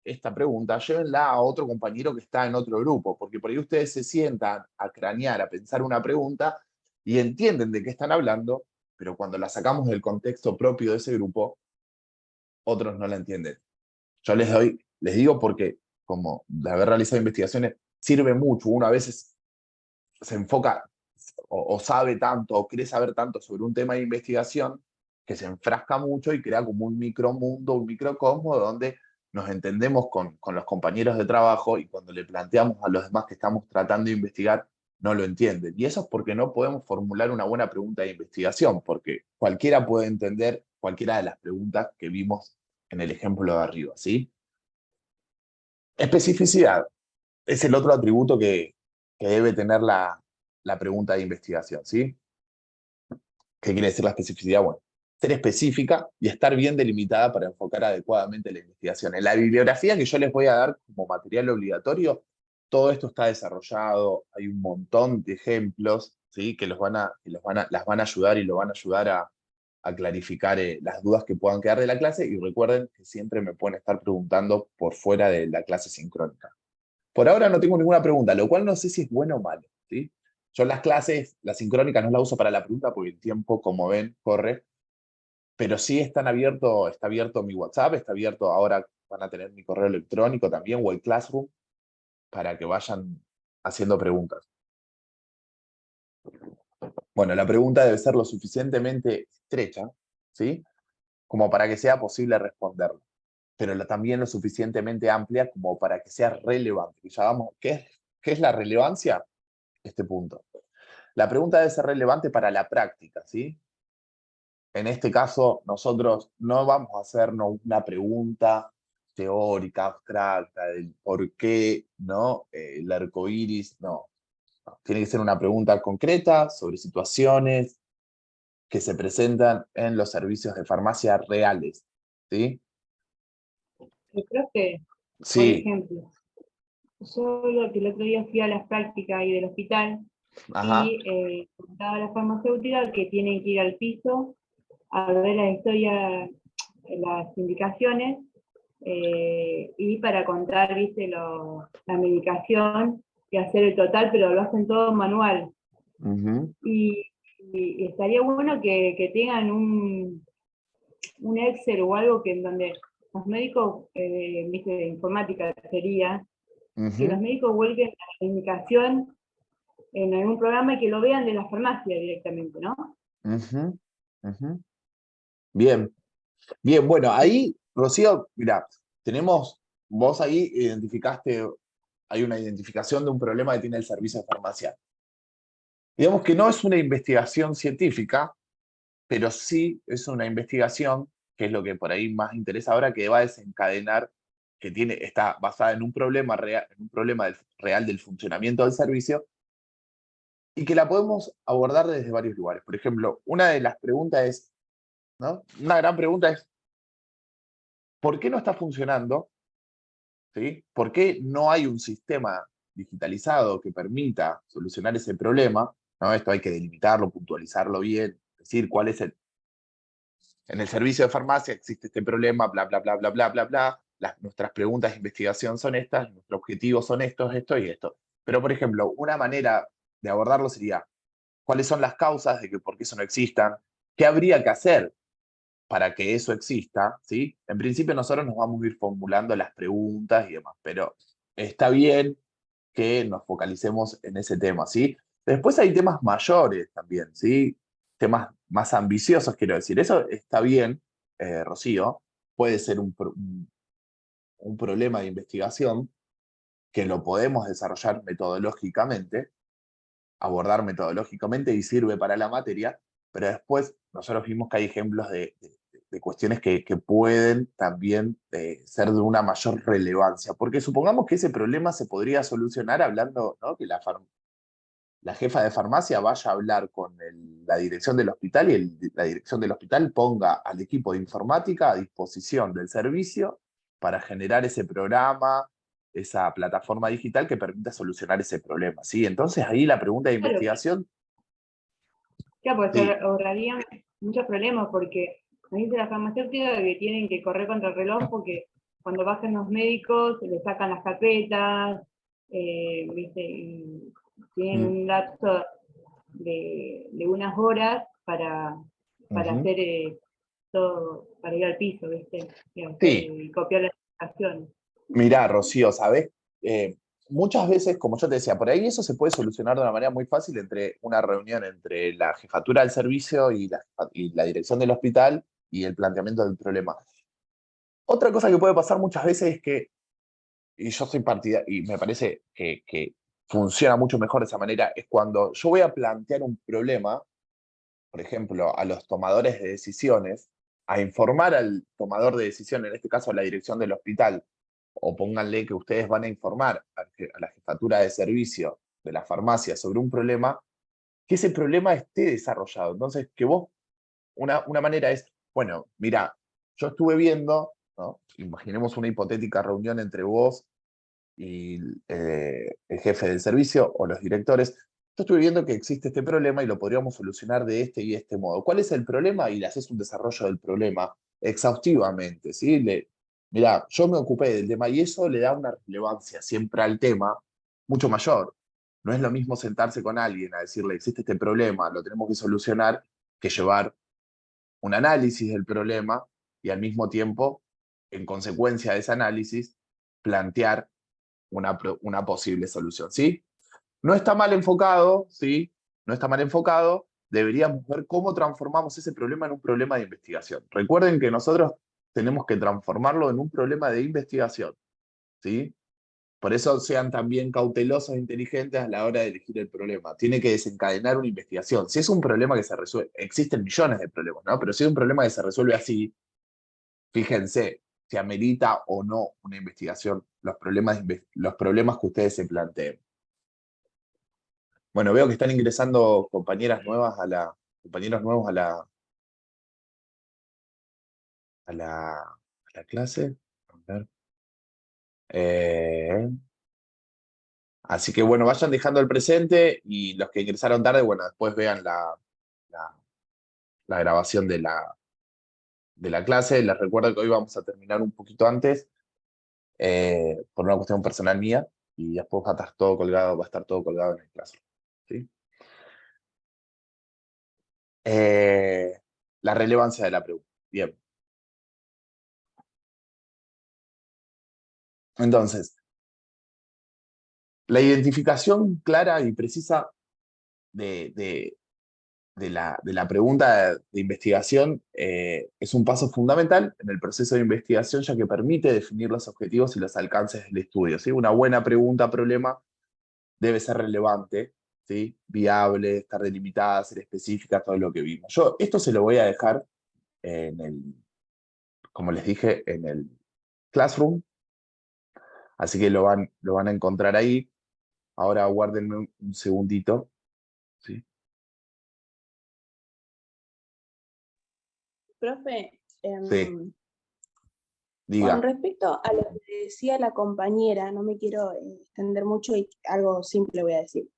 esta pregunta, llévenla a otro compañero que está en otro grupo, porque por ahí ustedes se sientan a cranear, a pensar una pregunta y entienden de qué están hablando, pero cuando la sacamos del contexto propio de ese grupo, otros no la entienden. Yo les digo porque, como de haber realizado investigaciones, sirve mucho. Uno a veces se enfoca o sabe tanto o quiere saber tanto sobre un tema de investigación que se enfrasca mucho y crea como un micromundo, un microcosmo donde nos entendemos con los compañeros de trabajo y cuando le planteamos a los demás que estamos tratando de investigar, no lo entienden. Y eso es porque no podemos formular una buena pregunta de investigación, porque cualquiera puede entender cualquiera de las preguntas que vimos en el ejemplo de arriba, ¿sí? Especificidad es el otro atributo que debe tener la pregunta de investigación, ¿sí? ¿Qué quiere decir la especificidad? Bueno, ser específica y estar bien delimitada para enfocar adecuadamente la investigación. En la bibliografía que yo les voy a dar como material obligatorio, todo esto está desarrollado, hay un montón de ejemplos, ¿sí? Que las van a ayudar y lo van a ayudar a clarificar las dudas que puedan quedar de la clase, y recuerden que siempre me pueden estar preguntando por fuera de la clase sincrónica. Por ahora no tengo ninguna pregunta, lo cual no sé si es bueno o malo, ¿sí? Yo las clases, la sincrónica no la uso para la pregunta porque el tiempo, como ven, corre, pero sí está abierto mi WhatsApp, está abierto, ahora van a tener mi correo electrónico también, o el Classroom, para que vayan haciendo preguntas. Bueno, la pregunta debe ser lo suficientemente estrecha, ¿sí? Como para que sea posible responderla, pero también lo suficientemente amplia como para que sea relevante. Y ya vamos, ¿qué es la relevancia? Este punto. La pregunta debe ser relevante para la práctica, ¿sí? En este caso, nosotros no vamos a hacernos una pregunta teórica, abstracta, del por qué, ¿no? El arco iris, no. No. Tiene que ser una pregunta concreta sobre situaciones que se presentan en los servicios de farmacia reales, ¿sí? Yo creo que, por Sí, ejemplo, yo lo que el otro día fui a las prácticas ahí del hospital ajá, y contaba a la farmacéutica que tienen que ir al piso a ver la historia, las indicaciones, y para contar, viste, la medicación y hacer el total, pero lo hacen todo manual. ujú, Y, y estaría bueno que tengan un Excel o algo que en donde los médicos, viste, de informática sería, que los ujú, médicos vuelquen la indicación en algún programa y que lo vean de la farmacia directamente, ¿no? ujú, ujú. Bien, bien, bueno, ahí, Rocío, mira, vos ahí identificaste, hay una identificación de un problema que tiene el servicio de farmacia. Digamos que no es una investigación científica, pero sí es una investigación, que es lo que por ahí más interesa ahora, que va a desencadenar, está basada en un problema real, real del funcionamiento del servicio, y que la podemos abordar desde varios lugares. Por ejemplo, una de las preguntas es, ¿no? Una gran pregunta es, ¿por qué no está funcionando? ¿Sí? ¿Por qué no hay un sistema digitalizado que permita solucionar ese problema? ¿No? Esto hay que delimitarlo, puntualizarlo bien, decir cuál es en el servicio de farmacia existe este problema, bla, bla, bla, bla, bla, bla, bla. Nuestras preguntas de investigación son estas, nuestros objetivos son estos, esto y esto. Pero, por ejemplo, una manera de abordarlo sería, ¿cuáles son las causas de que por qué eso no exista? ¿Qué habría que hacer para que eso exista? ¿Sí? En principio nosotros nos vamos a ir formulando las preguntas y demás, pero está bien que nos focalicemos en ese tema, ¿sí? Después hay temas mayores también, ¿sí? Temas más ambiciosos, quiero decir. Eso está bien, Rocío, puede ser un problema de investigación que lo podemos desarrollar metodológicamente, abordar metodológicamente y sirve para la materia, pero después nosotros vimos que hay ejemplos de cuestiones que pueden también ser de una mayor relevancia, porque supongamos que ese problema se podría solucionar hablando, ¿no? Que la jefa de farmacia vaya a hablar con la dirección del hospital y la dirección del hospital ponga al equipo de informática a disposición del servicio para generar ese programa, esa plataforma digital que permita solucionar ese problema, ¿sí? Entonces ahí la pregunta de Claro, investigación, claro, pues sí, se ahorrarían muchos problemas porque me dice la farmacéutica que tienen que correr contra el reloj porque cuando bajan los médicos le sacan las carpetas, ¿viste? Y tienen mm, un lapso de unas horas para ujú. hacer todo, para ir al piso, ¿viste? Sí, Y copiar las indicaciones. mirá, Rocío, ¿sabés? Muchas veces, como yo te decía, por ahí eso se puede solucionar de una manera muy fácil entre una reunión entre la jefatura del servicio y la dirección del hospital y el planteamiento del problema. Otra cosa que puede pasar muchas veces es que, y yo soy partidario, y me parece que funciona mucho mejor de esa manera, es cuando yo voy a plantear un problema, por ejemplo, a los tomadores de decisiones, a informar al tomador de decisión, en este caso a la dirección del hospital, o pónganle que ustedes van a informar a la jefatura de servicio de la farmacia sobre un problema, que ese problema esté desarrollado. Entonces, que vos, una manera es, bueno, mira, yo estuve viendo, ¿no? Imaginemos una hipotética reunión entre vos y el jefe del servicio o los directores. Yo estuve viendo que existe este problema y lo podríamos solucionar de este y este modo. ¿Cuál es el problema? Y le haces un desarrollo del problema exhaustivamente, ¿sí? Mirá, yo me ocupé del tema y eso le da una relevancia siempre al tema mucho mayor. No es lo mismo sentarse con alguien a decirle, existe este problema, lo tenemos que solucionar, que llevar un análisis del problema y al mismo tiempo, en consecuencia de ese análisis, plantear una posible solución, ¿sí? No está mal enfocado, ¿sí? No está mal enfocado. Deberíamos ver cómo transformamos ese problema en un problema de investigación. Recuerden que nosotros tenemos que transformarlo en un problema de investigación, ¿sí? Por eso sean también cautelosos e inteligentes a la hora de elegir el problema. Tiene que desencadenar una investigación. Si es un problema que se resuelve, existen millones de problemas, ¿no? Pero si es un problema que se resuelve así, fíjense, si amerita o no una investigación, los problemas que ustedes se planteen. Bueno, veo que están ingresando compañeros nuevos a la clase. A ver. Así que bueno, vayan dejando el presente y los que ingresaron tarde, bueno, después vean la grabación de la clase. Les recuerdo que hoy vamos a terminar un poquito antes, por una cuestión personal mía, y después va a estar todo colgado en el Classroom. ¿Sí? La relevancia de la pregunta. Bien. Entonces, la identificación clara y precisa de la pregunta de investigación es un paso fundamental en el proceso de investigación, ya que permite definir los objetivos y los alcances del estudio. ¿Sí? Una buena pregunta-problema debe ser relevante, ¿sí? Viable, estar delimitada, ser específica, todo lo que vimos. Yo esto se lo voy a dejar como les dije, en el Classroom, así que lo van a encontrar ahí. Ahora guárdenme un segundito. ¿Sí? Profe, Sí, con diga. respecto a lo que decía la compañera, no me quiero extender mucho y algo simple voy a decir.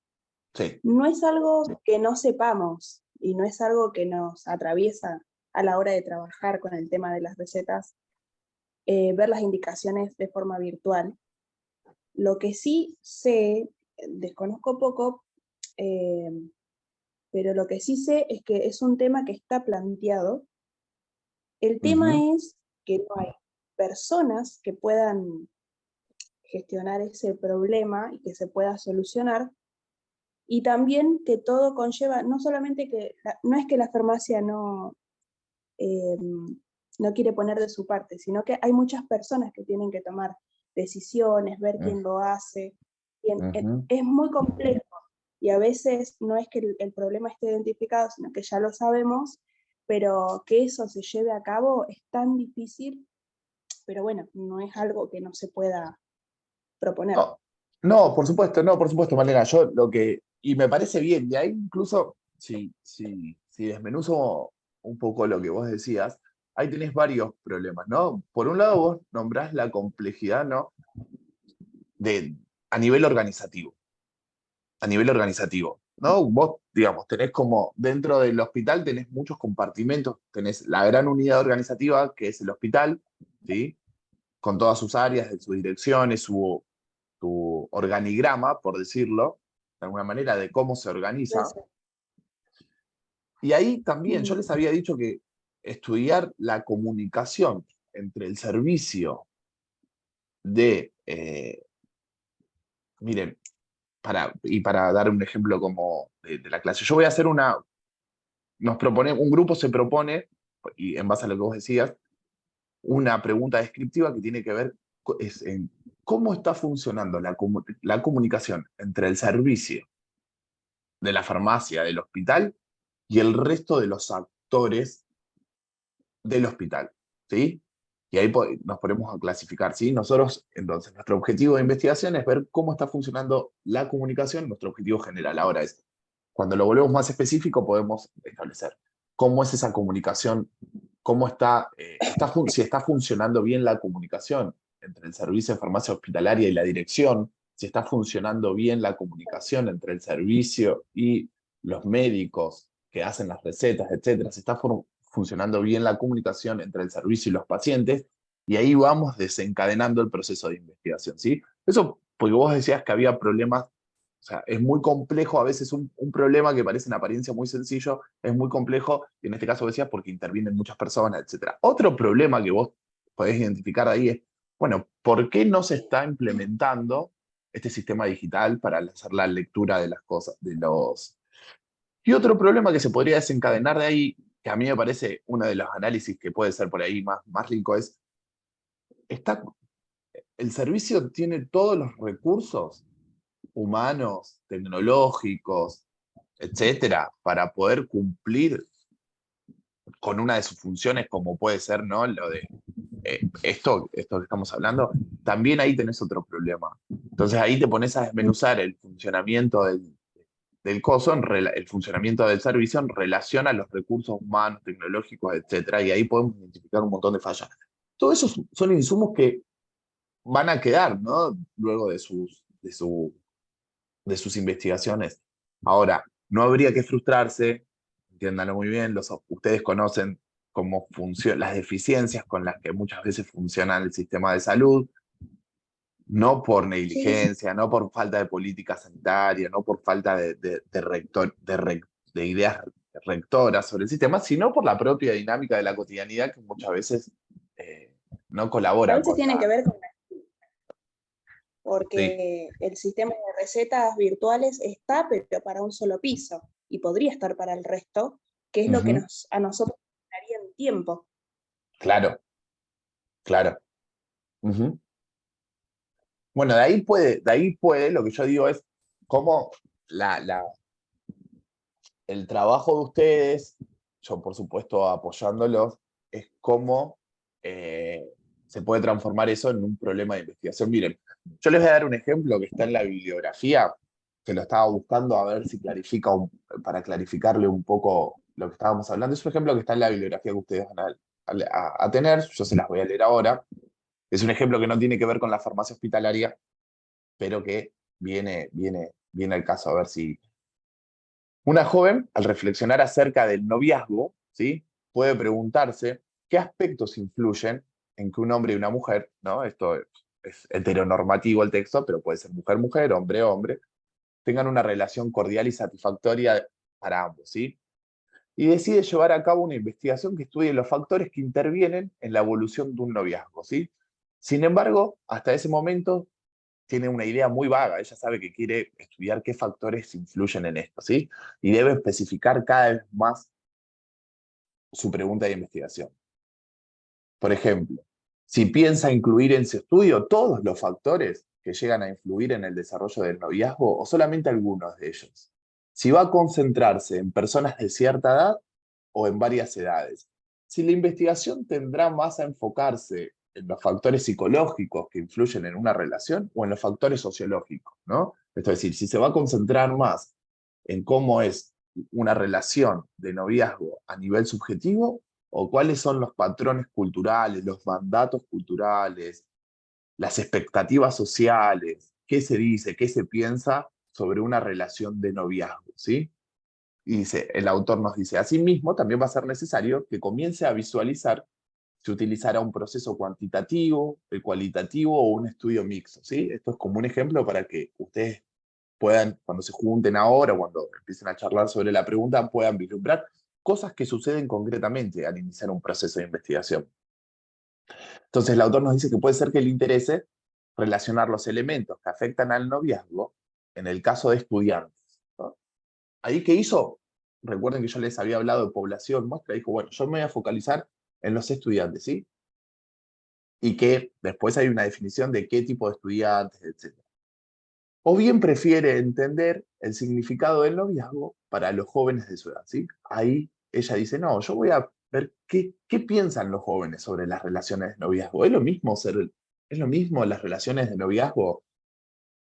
Sí. No es algo que no sepamos y no es algo que nos atraviesa a la hora de trabajar con el tema de las recetas, ver las indicaciones de forma virtual. Lo que sí sé, desconozco poco, pero lo que sí sé es que es un tema que está planteado. El tema es que no hay personas que puedan gestionar ese problema y que se pueda solucionar, y también que todo conlleva, no solamente que, no es que la farmacia no quiere poner de su parte, sino que hay muchas personas que tienen que tomar decisiones, ver quién lo hace. Es muy complejo y a veces no es que el problema esté identificado, sino que ya lo sabemos, pero que eso se lleve a cabo es tan difícil, pero bueno, no es algo que no se pueda proponer. No, por supuesto, Malena. Y me parece bien, de ahí incluso, si desmenuzo un poco lo que vos decías, ahí tenés varios problemas, ¿no? Por un lado, vos nombrás la complejidad, ¿no? A nivel organizativo. A nivel organizativo, ¿no? Vos, digamos, tenés como, dentro del hospital tenés muchos compartimentos, tenés la gran unidad organizativa, que es el hospital, ¿sí? Con todas sus áreas, sus direcciones, su organigrama, por decirlo, de alguna manera, de cómo se organiza. Y ahí también yo les había dicho que estudiar la comunicación entre el servicio de, miren, para dar un ejemplo como de la clase, yo voy a hacer un grupo se propone, y en base a lo que vos decías, una pregunta descriptiva que tiene que ver en cómo está funcionando la comunicación entre el servicio de la farmacia, del hospital, y el resto de los actores del hospital, ¿sí? Y ahí nos ponemos a clasificar, ¿sí? Nosotros, entonces, nuestro objetivo de investigación es ver cómo está funcionando la comunicación, nuestro objetivo general. Ahora cuando lo volvemos más específico, podemos establecer cómo es esa comunicación, cómo si está funcionando bien la comunicación entre el servicio de farmacia hospitalaria y la dirección, si está funcionando bien la comunicación entre el servicio y los médicos que hacen las recetas, etcétera, si está funcionando bien la comunicación entre el servicio y los pacientes, y ahí vamos desencadenando el proceso de investigación, ¿sí? Eso porque vos decías que había problemas, o sea, es muy complejo, a veces un problema que parece en apariencia muy sencillo, es muy complejo, y en este caso decías porque intervienen muchas personas, etcétera. Otro problema que vos podés identificar ahí es, bueno, ¿por qué no se está implementando este sistema digital para hacer la lectura de las cosas, Y otro problema que se podría desencadenar de ahí, que a mí me parece uno de los análisis que puede ser por ahí más rico, es, el servicio tiene todos los recursos humanos, tecnológicos, etcétera, para poder cumplir con una de sus funciones, como puede ser, ¿no? Lo de esto que estamos hablando, también ahí tenés otro problema. Entonces ahí te pones a desmenuzar el funcionamiento del coso, el funcionamiento del servicio en relación a los recursos humanos, tecnológicos, etcétera, y ahí podemos identificar un montón de fallas. Todos esos son insumos que van a quedar, ¿no? Luego de sus investigaciones. Ahora, no habría que frustrarse, entiéndanlo muy bien, ustedes conocen cómo funcionan las deficiencias con las que muchas veces funciona el sistema de salud, no por Sí, sí, negligencia, no por falta de política sanitaria, no por falta de ideas rectoras sobre el sistema, sino por la propia dinámica de la cotidianidad que muchas veces no a colabora veces con tienen que la... ver con Sí. porque el sistema de recetas virtuales está, pero para un solo piso, y podría estar para el resto, que es lo que Ujú. a nosotros nos daría en tiempo. Claro, claro. Ujú. Bueno, de ahí puede, lo que yo digo es cómo el trabajo de ustedes, yo por supuesto apoyándolos, es cómo eh, se puede transformar eso en un problema de investigación. Miren, yo les voy a dar un ejemplo que está en la bibliografía, que lo estaba buscando a ver si clarifica, para clarificarle un poco lo que estábamos hablando. Es un ejemplo que está en la bibliografía que ustedes van a tener, yo se las voy a leer ahora. Es un ejemplo que no tiene que ver con la farmacia hospitalaria, pero que viene al caso, a ver si... Una joven, al reflexionar acerca del noviazgo, ¿sí? Puede preguntarse qué aspectos influyen en que un hombre y una mujer, ¿no? Esto es heteronormativo el texto, pero puede ser mujer-mujer, hombre-hombre, tengan una relación cordial y satisfactoria para ambos, ¿sí? Y decide llevar a cabo una investigación que estudie los factores que intervienen en la evolución de un noviazgo, ¿sí? Sin embargo, hasta ese momento tiene una idea muy vaga, ella sabe que quiere estudiar qué factores influyen en esto, ¿sí? Y debe especificar cada vez más su pregunta de investigación. Por ejemplo, si piensa incluir en su estudio todos los factores que llegan a influir en el desarrollo del noviazgo o solamente algunos de ellos. Si va a concentrarse en personas de cierta edad o en varias edades. Si la investigación tendrá más a enfocarse en los factores psicológicos que influyen en una relación o en los factores sociológicos, ¿no? Es decir, si se va a concentrar más en cómo es una relación de noviazgo a nivel subjetivo o cuáles son los patrones culturales, los mandatos culturales, las expectativas sociales, qué se dice, qué se piensa sobre una relación de noviazgo, ¿sí? Y dice, el autor nos dice, asimismo, también va a ser necesario que comience a visualizar si utilizará un proceso cuantitativo, el cualitativo o un estudio mixto, ¿sí? Esto es como un ejemplo para que ustedes puedan, cuando se junten ahora, cuando empiecen a charlar sobre la pregunta, puedan vislumbrar cosas que suceden concretamente al iniciar un proceso de investigación. Entonces, el autor nos dice que puede ser que le interese relacionar los elementos que afectan al noviazgo en el caso de estudiantes, ¿no? Ahí, ¿qué hizo? Recuerden que yo les había hablado de población muestra, dijo, bueno, yo me voy a focalizar en los estudiantes, ¿sí? Y que después hay una definición de qué tipo de estudiantes, etc. O bien prefiere entender el significado del noviazgo para los jóvenes de su edad, ¿sí? Ahí ella dice, no, yo voy a ver qué piensan los jóvenes sobre las relaciones de noviazgo. ¿Es lo mismo las relaciones de noviazgo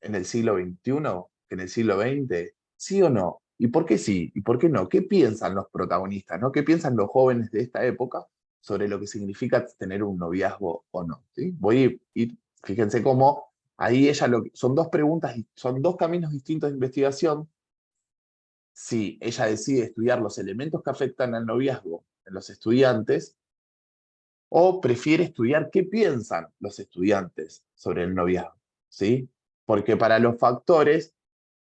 en el siglo XXI que en el siglo XX? ¿Sí o no? ¿Y por qué sí? ¿Y por qué no? ¿Qué piensan los protagonistas, no? ¿Qué piensan los jóvenes de esta época sobre lo que significa tener un noviazgo o no? ¿Sí? Voy a ir, fíjense cómo ahí son dos preguntas, son dos caminos distintos de investigación. Si ella decide estudiar los elementos que afectan al noviazgo en los estudiantes, o prefiere estudiar qué piensan los estudiantes sobre el noviazgo, ¿sí? Porque para los factores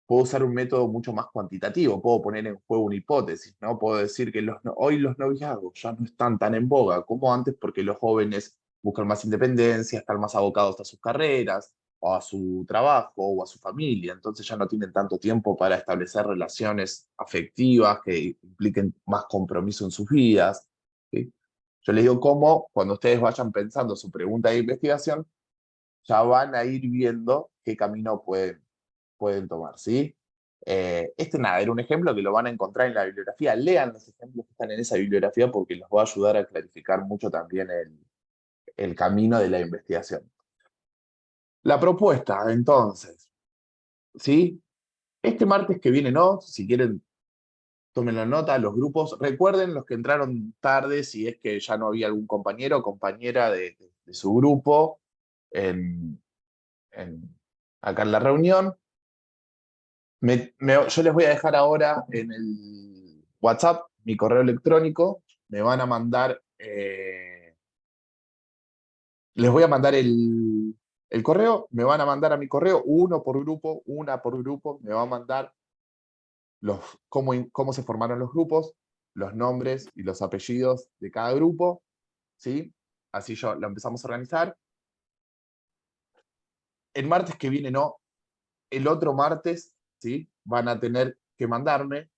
puedo usar un método mucho más cuantitativo, puedo poner en juego una hipótesis, ¿no? Puedo decir que hoy los noviazgos ya no están tan en boga como antes porque los jóvenes buscan más independencia, están más abocados a sus carreras, o a su trabajo, o a su familia, entonces ya no tienen tanto tiempo para establecer relaciones afectivas que impliquen más compromiso en sus vidas, ¿sí? Yo les digo cómo, cuando ustedes vayan pensando su pregunta de investigación, ya van a ir viendo qué camino pueden tomar, ¿sí? Nada, era un ejemplo que lo van a encontrar en la bibliografía. Lean los ejemplos que están en esa bibliografía porque los va a ayudar a clarificar mucho también el camino de la investigación. La propuesta, entonces, ¿sí? Este martes que viene, ¿no? Si quieren, tómenlo en nota, los grupos. Recuerden los que entraron tarde, si es que ya no había algún compañero o compañera de su grupo acá en la reunión. Yo les voy a dejar ahora en el WhatsApp mi correo electrónico. Me van a mandar, les voy a mandar el correo, me van a mandar a mi correo, uno por grupo, una por grupo, me va a mandar cómo se formaron los grupos, los nombres y los apellidos de cada grupo, ¿sí? Así lo empezamos a organizar. El martes que viene no, el otro martes, ¿sí? Van a tener que mandarme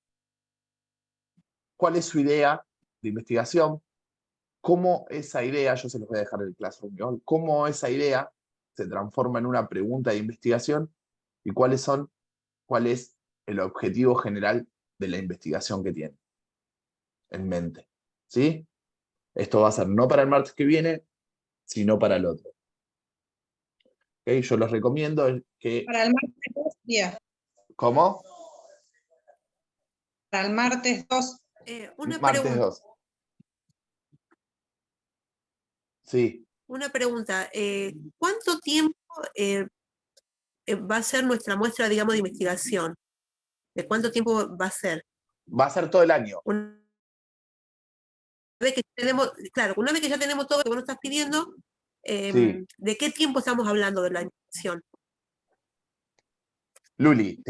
cuál es su idea de investigación, cómo esa idea, yo se los voy a dejar en el Classroom, ¿no? Cómo esa idea se transforma en una pregunta de investigación y cuál es el objetivo general de la investigación que tiene en mente, ¿sí? Esto va a ser no para el martes que viene, sino para el otro. ¿Okay? Yo los recomiendo que... Para el martes 2, día. ¿Cómo? Para el martes 2. Una martes pregunta. 2. Sí. Una pregunta. ¿Cuánto tiempo va a ser nuestra muestra, digamos, de investigación? ¿De cuánto tiempo va a ser? Va a ser todo el año. Una vez que tenemos, claro, una vez que ya tenemos todo lo que vos nos estás pidiendo, Sí. ¿de qué tiempo estamos hablando de la investigación? Luli,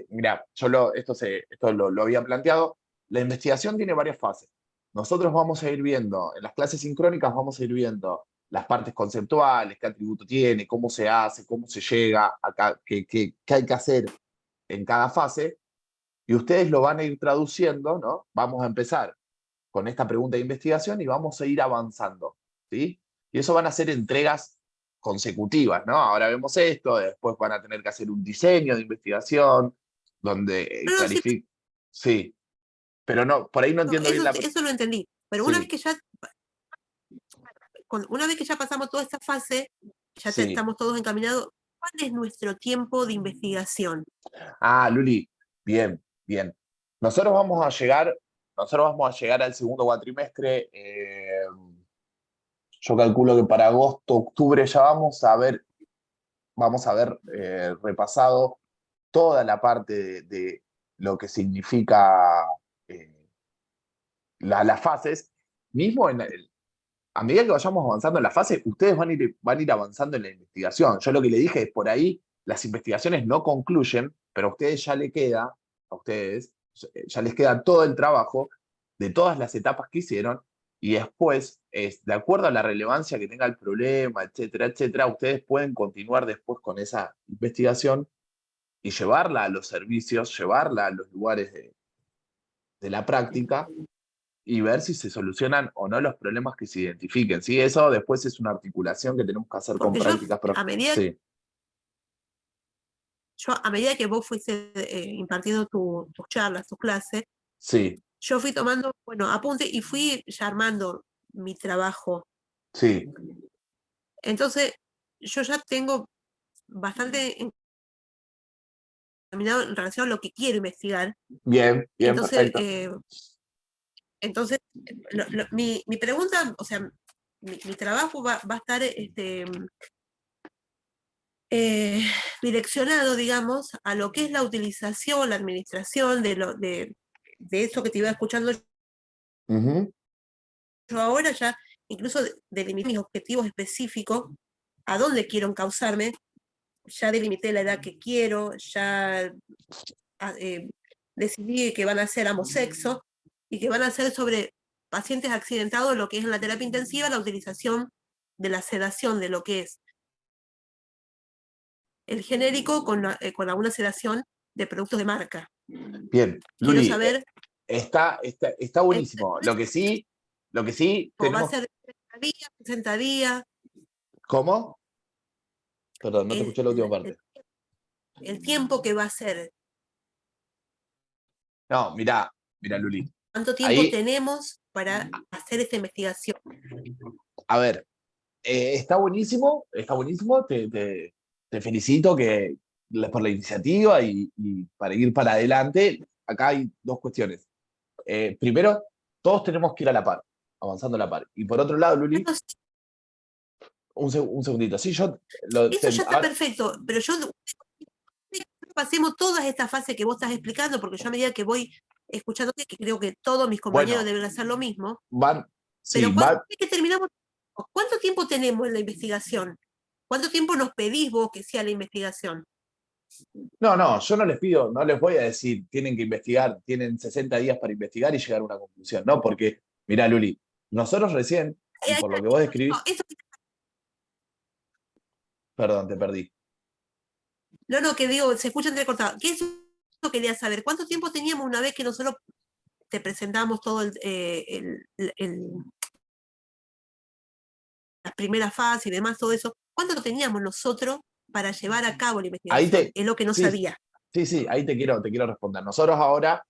mira, yo esto lo había planteado. La investigación tiene varias fases. Nosotros vamos a ir viendo, en las clases sincrónicas vamos a ir viendo las partes conceptuales, qué atributo tiene, cómo se hace, cómo se llega acá, qué hay que hacer en cada fase, y ustedes lo van a ir traduciendo, ¿no? Vamos a empezar con esta pregunta de investigación y vamos a ir avanzando, ¿sí? Y eso van a ser entregas consecutivas, ¿no? Ahora vemos esto, después van a tener que hacer un diseño de investigación, donde No, clarifica... Sí, pero no, por ahí no entiendo bien la... Eso lo entendí, pero Sí. una vez que ya pasamos toda esta fase, ya Sí. estamos todos encaminados, ¿cuál es nuestro tiempo de investigación? Ah, Luli, bien, bien. Nosotros vamos a llegar al segundo cuatrimestre. Yo calculo que para agosto, octubre ya vamos a haber repasado toda la parte de lo que significa las fases. Mismo a medida que vayamos avanzando en la fase, ustedes van a ir avanzando en la investigación. Yo lo que le dije es, por ahí las investigaciones no concluyen, pero a ustedes ya les queda todo el trabajo de todas las etapas que hicieron, y después, de acuerdo a la relevancia que tenga el problema, etcétera, etcétera, ustedes pueden continuar después con esa investigación y llevarla a los servicios, llevarla a los lugares de la práctica y ver si se solucionan o no los problemas que se identifiquen. ¿Sí? Eso después es una articulación que tenemos que hacer Porque con prácticas. a medida que vos fuiste impartiendo tus charlas, tus clases, sí. Yo fui tomando, apuntes y fui ya armando mi trabajo. Sí. Entonces, yo ya tengo bastante encaminado en relación a lo que quiero investigar. Bien, Entonces, perfecto. Mi pregunta, o sea, mi trabajo va a estar direccionado, digamos, a lo que es la utilización, la administración de eso que te iba escuchando yo ahora, ya incluso delimité mis objetivos específicos, a dónde quiero encauzarme, ya delimité la edad que quiero, ya decidí que van a ser ambos sexos y que van a ser sobre pacientes accidentados, lo que es en la terapia intensiva, la utilización de la sedación, de lo que es el genérico con alguna sedación de productos de marca. Bien, Quiero Luli, saber... está buenísimo. Lo que sí va a tenemos... ser 30 días, 60 días. ¿Cómo? Perdón, no te escuché la última parte. El tiempo que va a ser No, mirá, Luli. ¿Cuánto tiempo Ahí, tenemos para hacer esta investigación? a ver, está buenísimo, te felicito por la iniciativa y para ir para adelante. Acá hay dos cuestiones. Primero, todos tenemos que ir a la par, avanzando a la par. Y por otro lado, Luli, un segundito. Sí, Eso ya está ahora, perfecto, pero yo pasemos todas estas fases que vos estás explicando, porque yo a medida que voy escuchándote, que creo que todos mis compañeros bueno, deben hacer lo mismo, sí, pero ¿cuándo es que terminamos? ¿Cuánto tiempo tenemos en la investigación? ¿Cuánto tiempo nos pedís vos que sea la investigación? no, yo no les pido, no les voy a decir, tienen que investigar, tienen 60 días para investigar y llegar a una conclusión, ¿no? Porque, mirá, Luli, nosotros recién, y Ahí por lo está, que vos no, describís, perdón, te perdí. no, que digo, se escucha entrecortado. ¿Qué es lo que quería saber? ¿Cuánto tiempo teníamos una vez que nosotros te presentamos todo las primeras fases y demás, todo eso? ¿Cuánto teníamos nosotros para llevar a cabo la Ahí investigación? Es lo que no sí, sabía. sí, ahí te quiero responder. Nosotros ahora,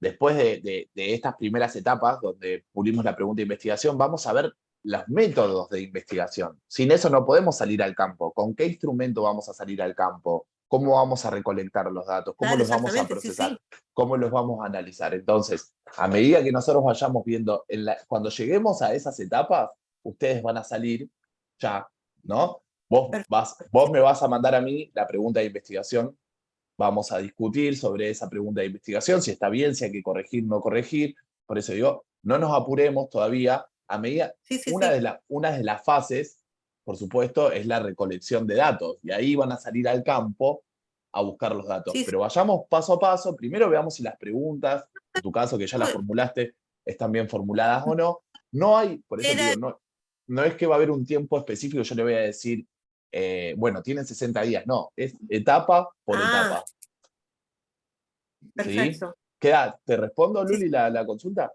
después de estas primeras etapas, donde pulimos la pregunta de investigación, vamos a ver los métodos de investigación. Sin eso no podemos salir al campo. ¿Con qué instrumento vamos a salir al campo? ¿Cómo vamos a recolectar los datos? ¿Cómo Claro, los vamos a exactamente, sí, procesar? sí. ¿Cómo los vamos a analizar? Entonces, a medida que nosotros vayamos viendo, cuando lleguemos a esas etapas, ustedes van a salir ya, ¿no? Vos me vas a mandar a mí la pregunta de investigación. Vamos a discutir sobre esa pregunta de investigación, si está bien, si hay que corregir, no corregir. Por eso digo, no nos apuremos todavía. A medida, Sí, sí, sí. una de las fases, por supuesto, es la recolección de datos. Y ahí van a salir al campo a buscar los datos. Sí, sí. Pero vayamos paso a paso. Primero veamos si las preguntas, en tu caso que ya las formulaste, están bien formuladas o no. No hay, por eso te Era digo, no es que va a haber un tiempo específico, yo le voy a decir, bueno, tienen 60 días. No, es etapa por etapa. ¿Sí? perfecto. ¿Te respondo, Sí, Luli, la consulta?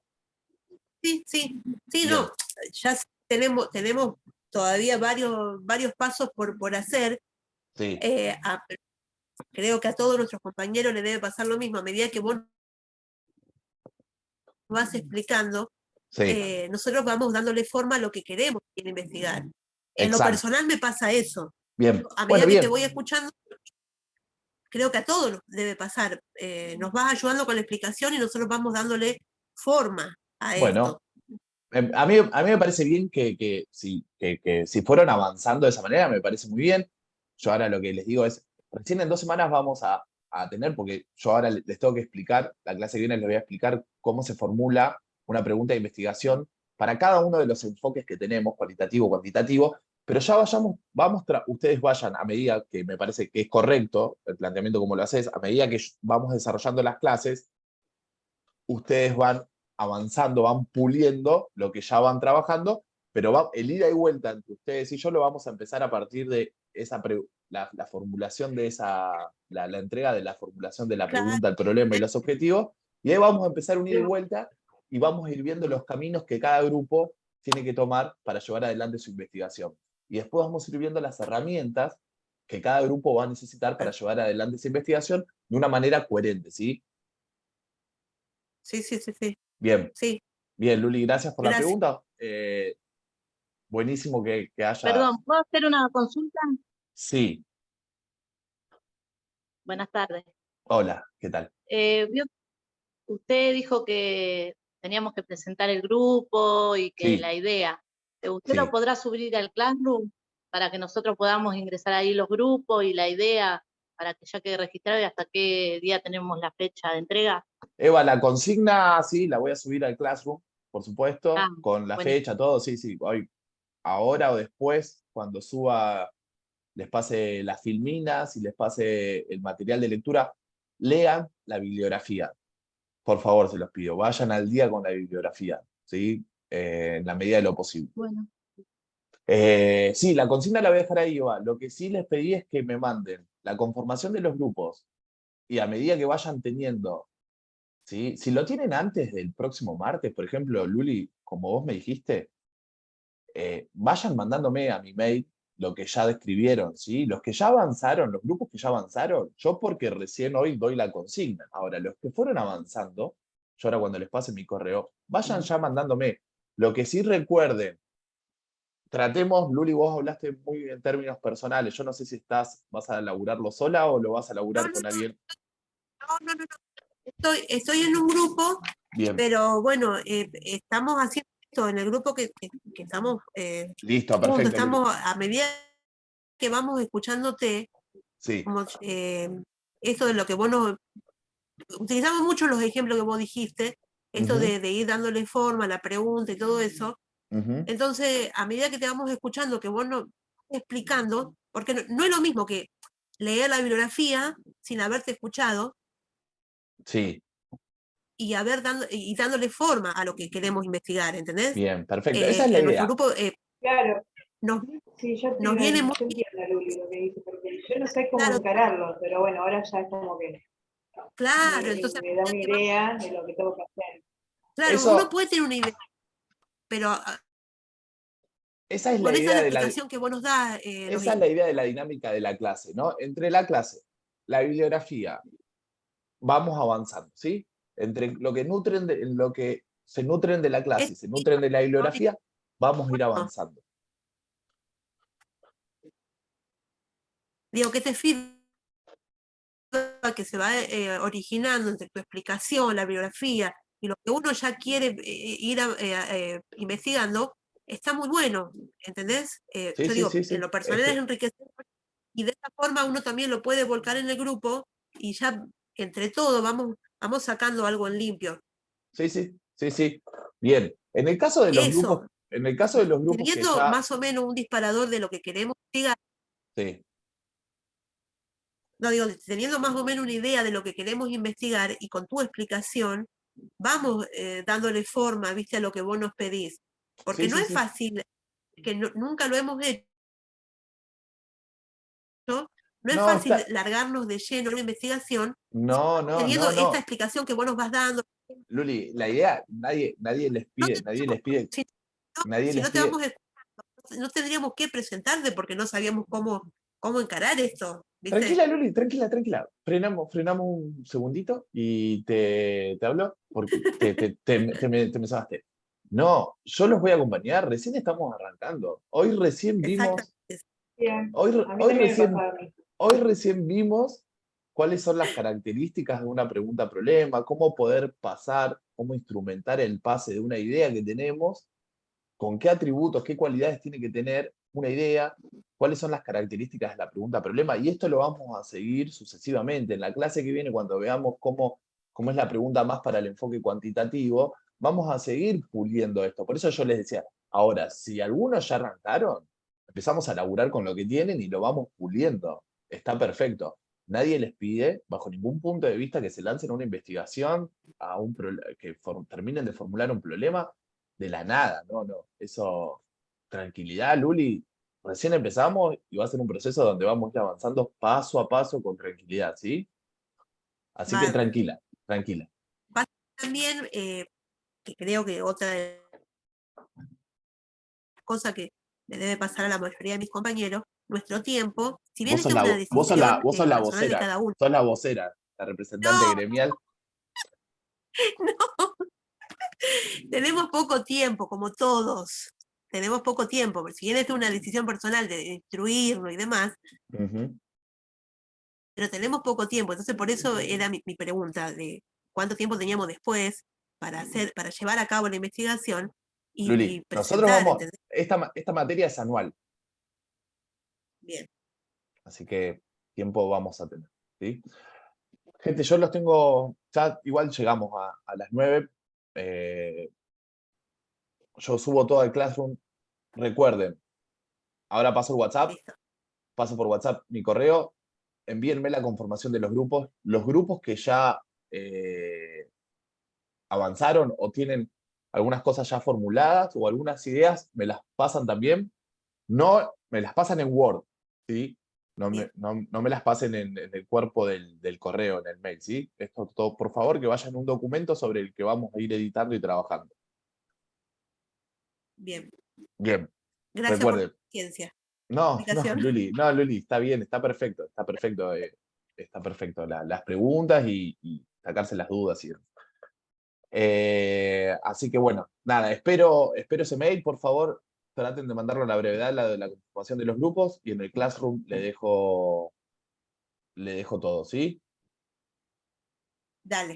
sí, sí. Sí, Bien, no. Ya tenemos todavía varios pasos por hacer. sí, Creo que a todos nuestros compañeros les debe pasar lo mismo. A medida que vos vas explicando, sí, nosotros vamos dándole forma a lo que queremos investigar. En lo exacto. personal me pasa eso. Bien, A bueno, medida que te bien, voy escuchando, creo que a todos nos debe pasar. Nos vas ayudando con la explicación y nosotros vamos dándole forma a bueno. esto. A mí me parece bien que si fueron avanzando de esa manera, me parece muy bien. Yo ahora lo que les digo es, recién en 2 semanas vamos a tener, porque yo ahora les tengo que explicar, la clase que viene les voy a explicar cómo se formula una pregunta de investigación para cada uno de los enfoques que tenemos, cualitativo, cuantitativo, pero ya ustedes vayan a medida que me parece que es correcto el planteamiento como lo haces, a medida que vamos desarrollando las clases, ustedes van avanzando, van puliendo lo que ya van trabajando, pero el ida y vuelta entre ustedes y yo lo vamos a empezar a partir de la formulación de la entrega de la formulación de la Claro, pregunta, el problema y los objetivos, y ahí vamos a empezar un ida y vuelta y vamos a ir viendo los caminos que cada grupo tiene que tomar para llevar adelante su investigación. Y después vamos a ir viendo las herramientas que cada grupo va a necesitar para llevar adelante esa investigación de una manera coherente, ¿sí? sí, sí, sí, sí. Bien, Sí, bien, Luli, gracias por la gracias. pregunta. Buenísimo que haya. Perdón, ¿puedo hacer una consulta? Sí, Buenas tardes. hola, ¿qué tal? Usted dijo que teníamos que presentar el grupo y que Sí, la idea. ¿Usted lo sí. podrá subir al Classroom para que nosotros podamos ingresar ahí los grupos y la idea para que ya quede registrado y hasta qué día tenemos la fecha de entrega? Eva, la consigna, sí, la voy a subir al Classroom, por Ah, supuesto, con la buenísimo. fecha, todo, sí, sí. Hoy, ahora o después, cuando suba, les pase las filminas y les pase el material de lectura, lean la bibliografía. Por favor, se los pido. Vayan al día con la bibliografía, ¿sí? En la medida de lo posible. Bueno, Sí, la consigna la voy a dejar ahí, Eva. Lo que sí les pedí es que me manden la conformación de los grupos y a medida que vayan teniendo, ¿sí? Si lo tienen antes del próximo martes, por ejemplo, Luli, como vos me dijiste, vayan mandándome a mi mail lo que ya describieron, ¿sí? Los que ya avanzaron, los grupos que ya avanzaron, yo porque recién hoy doy la consigna. Ahora, los que fueron avanzando, yo ahora cuando les pase mi correo, vayan ya mandándome. Lo que sí recuerden, tratemos, Luli, vos hablaste muy en términos personales. Yo no sé si vas a laburarlo sola o lo vas a laburar con alguien. No. Estoy en un grupo, Bien. pero bueno, estamos haciendo esto en el grupo que estamos Listo, juntos, perfecto. estamos a medida que vamos escuchándote, Sí. como, esto de lo que vos nos... Utilizamos mucho los ejemplos que vos dijiste, esto de ir dándole forma a la pregunta y todo eso. Entonces, a medida que te vamos escuchando, que vos nos explicando, porque no es lo mismo que leer la bibliografía sin haberte escuchado, Sí. y dándole forma a lo que queremos investigar, ¿entendés? Bien, perfecto. Esa es la En nuestro idea. grupo Claro, nos sí, yo viene muy entiendo, Luli, lo que dice, porque yo no sé cómo claro, encararlo, pero bueno, ahora ya es como que entonces me da una idea de lo que tengo que hacer. claro, uno puede tener una idea, pero esa es la con esa idea de la... explicación que vos nos das, Esa es la idea de la dinámica de la clase, ¿no? Entre la clase, la bibliografía, vamos avanzando, ¿sí? Entre lo que lo que se nutren de la clase y se nutren de la bibliografía, vamos a ir avanzando. digo que este feedback que se va originando entre tu explicación, la bibliografía y lo que uno ya quiere ir investigando, está muy bueno, ¿entendés? Sí, Yo sí, digo, sí, sí. en lo personal es enriquecedor, y de esta forma uno también lo puede volcar en el grupo y ya entre todos vamos sacando algo en limpio. Sí, sí, sí, sí. Bien. En el caso de los grupos, en el caso de los grupos que teniendo ya... más o menos un disparador de lo que queremos investigar, Sí. no digo, teniendo más o menos una idea de lo que queremos investigar y con tu explicación, vamos dándole forma, viste, a lo que vos nos pedís. Porque Sí, no sí, es sí. fácil, que nunca lo hemos hecho, no es No, fácil largarnos de lleno en una investigación no, teniendo esta no. explicación que vos nos vas dando. Luli, la idea, nadie les pide, nadie Si les no te pide. vamos a, no tendríamos que presentarte porque no sabíamos cómo encarar esto, ¿viste? Tranquila, Luli, tranquila. Frenamos un segundito y te hablo porque te me zafaste. No, yo los voy a acompañar, recién estamos arrancando. Hoy recién vimos, Bien, hoy, a mí hoy, también me recién, pasaba a mí. hoy recién vimos cuáles son las características de una pregunta-problema, cómo poder pasar, cómo instrumentar el pase de una idea que tenemos, con qué atributos, qué cualidades tiene que tener una idea, cuáles son las características de la pregunta-problema, y esto lo vamos a seguir sucesivamente. En la clase que viene, cuando veamos cómo es la pregunta más para el enfoque cuantitativo, vamos a seguir puliendo esto. Por eso yo les decía, ahora, si algunos ya arrancaron, empezamos a laburar con lo que tienen y lo vamos puliendo. Está perfecto. Nadie les pide, bajo ningún punto de vista, que se lancen a una investigación, que terminen de formular un problema de la nada. No. Eso, tranquilidad, Luli. Recién empezamos y va a ser un proceso donde vamos a ir avanzando paso a paso con tranquilidad, ¿sí? Así que tranquila. También, que creo que otra cosa que le debe pasar a la mayoría de mis compañeros, nuestro tiempo, si bien Vos sos esta es una decisión vos sos la personal de vocera, cada uno. sos la vocera, la representante No, gremial. no, tenemos poco tiempo, como todos. Tenemos poco tiempo, pero si bien esta es una decisión personal de instruirlo y demás, pero tenemos poco tiempo. Entonces, por eso era mi pregunta de cuánto tiempo teníamos después para llevar a cabo la investigación Luli, y nosotros presentar, vamos, ¿entendés? esta materia es anual, Bien. así que tiempo vamos a tener, ¿sí? Gente, yo los tengo, ya igual llegamos a las 9. Yo subo todo al Classroom. Recuerden, ahora paso el WhatsApp, Listo. paso por WhatsApp mi correo, envíenme la conformación de los grupos que ya avanzaron o tienen algunas cosas ya formuladas o algunas ideas, me las pasan también. No, me las pasan en Word, ¿sí? No me las pasen en el cuerpo del correo, en el mail, ¿sí? Esto todo, por favor, que vayan un documento sobre el que vamos a ir editando y trabajando. Bien. Bien. Gracias por Recuerden, tu paciencia. No, explicación? Luli, está bien, está perfecto, está perfecto. Las preguntas y sacarse las dudas. Así que bueno, nada, espero ese mail, por favor, traten de mandarlo a la brevedad, la confirmación de los grupos, y en el Classroom le dejo todo, ¿sí? Dale.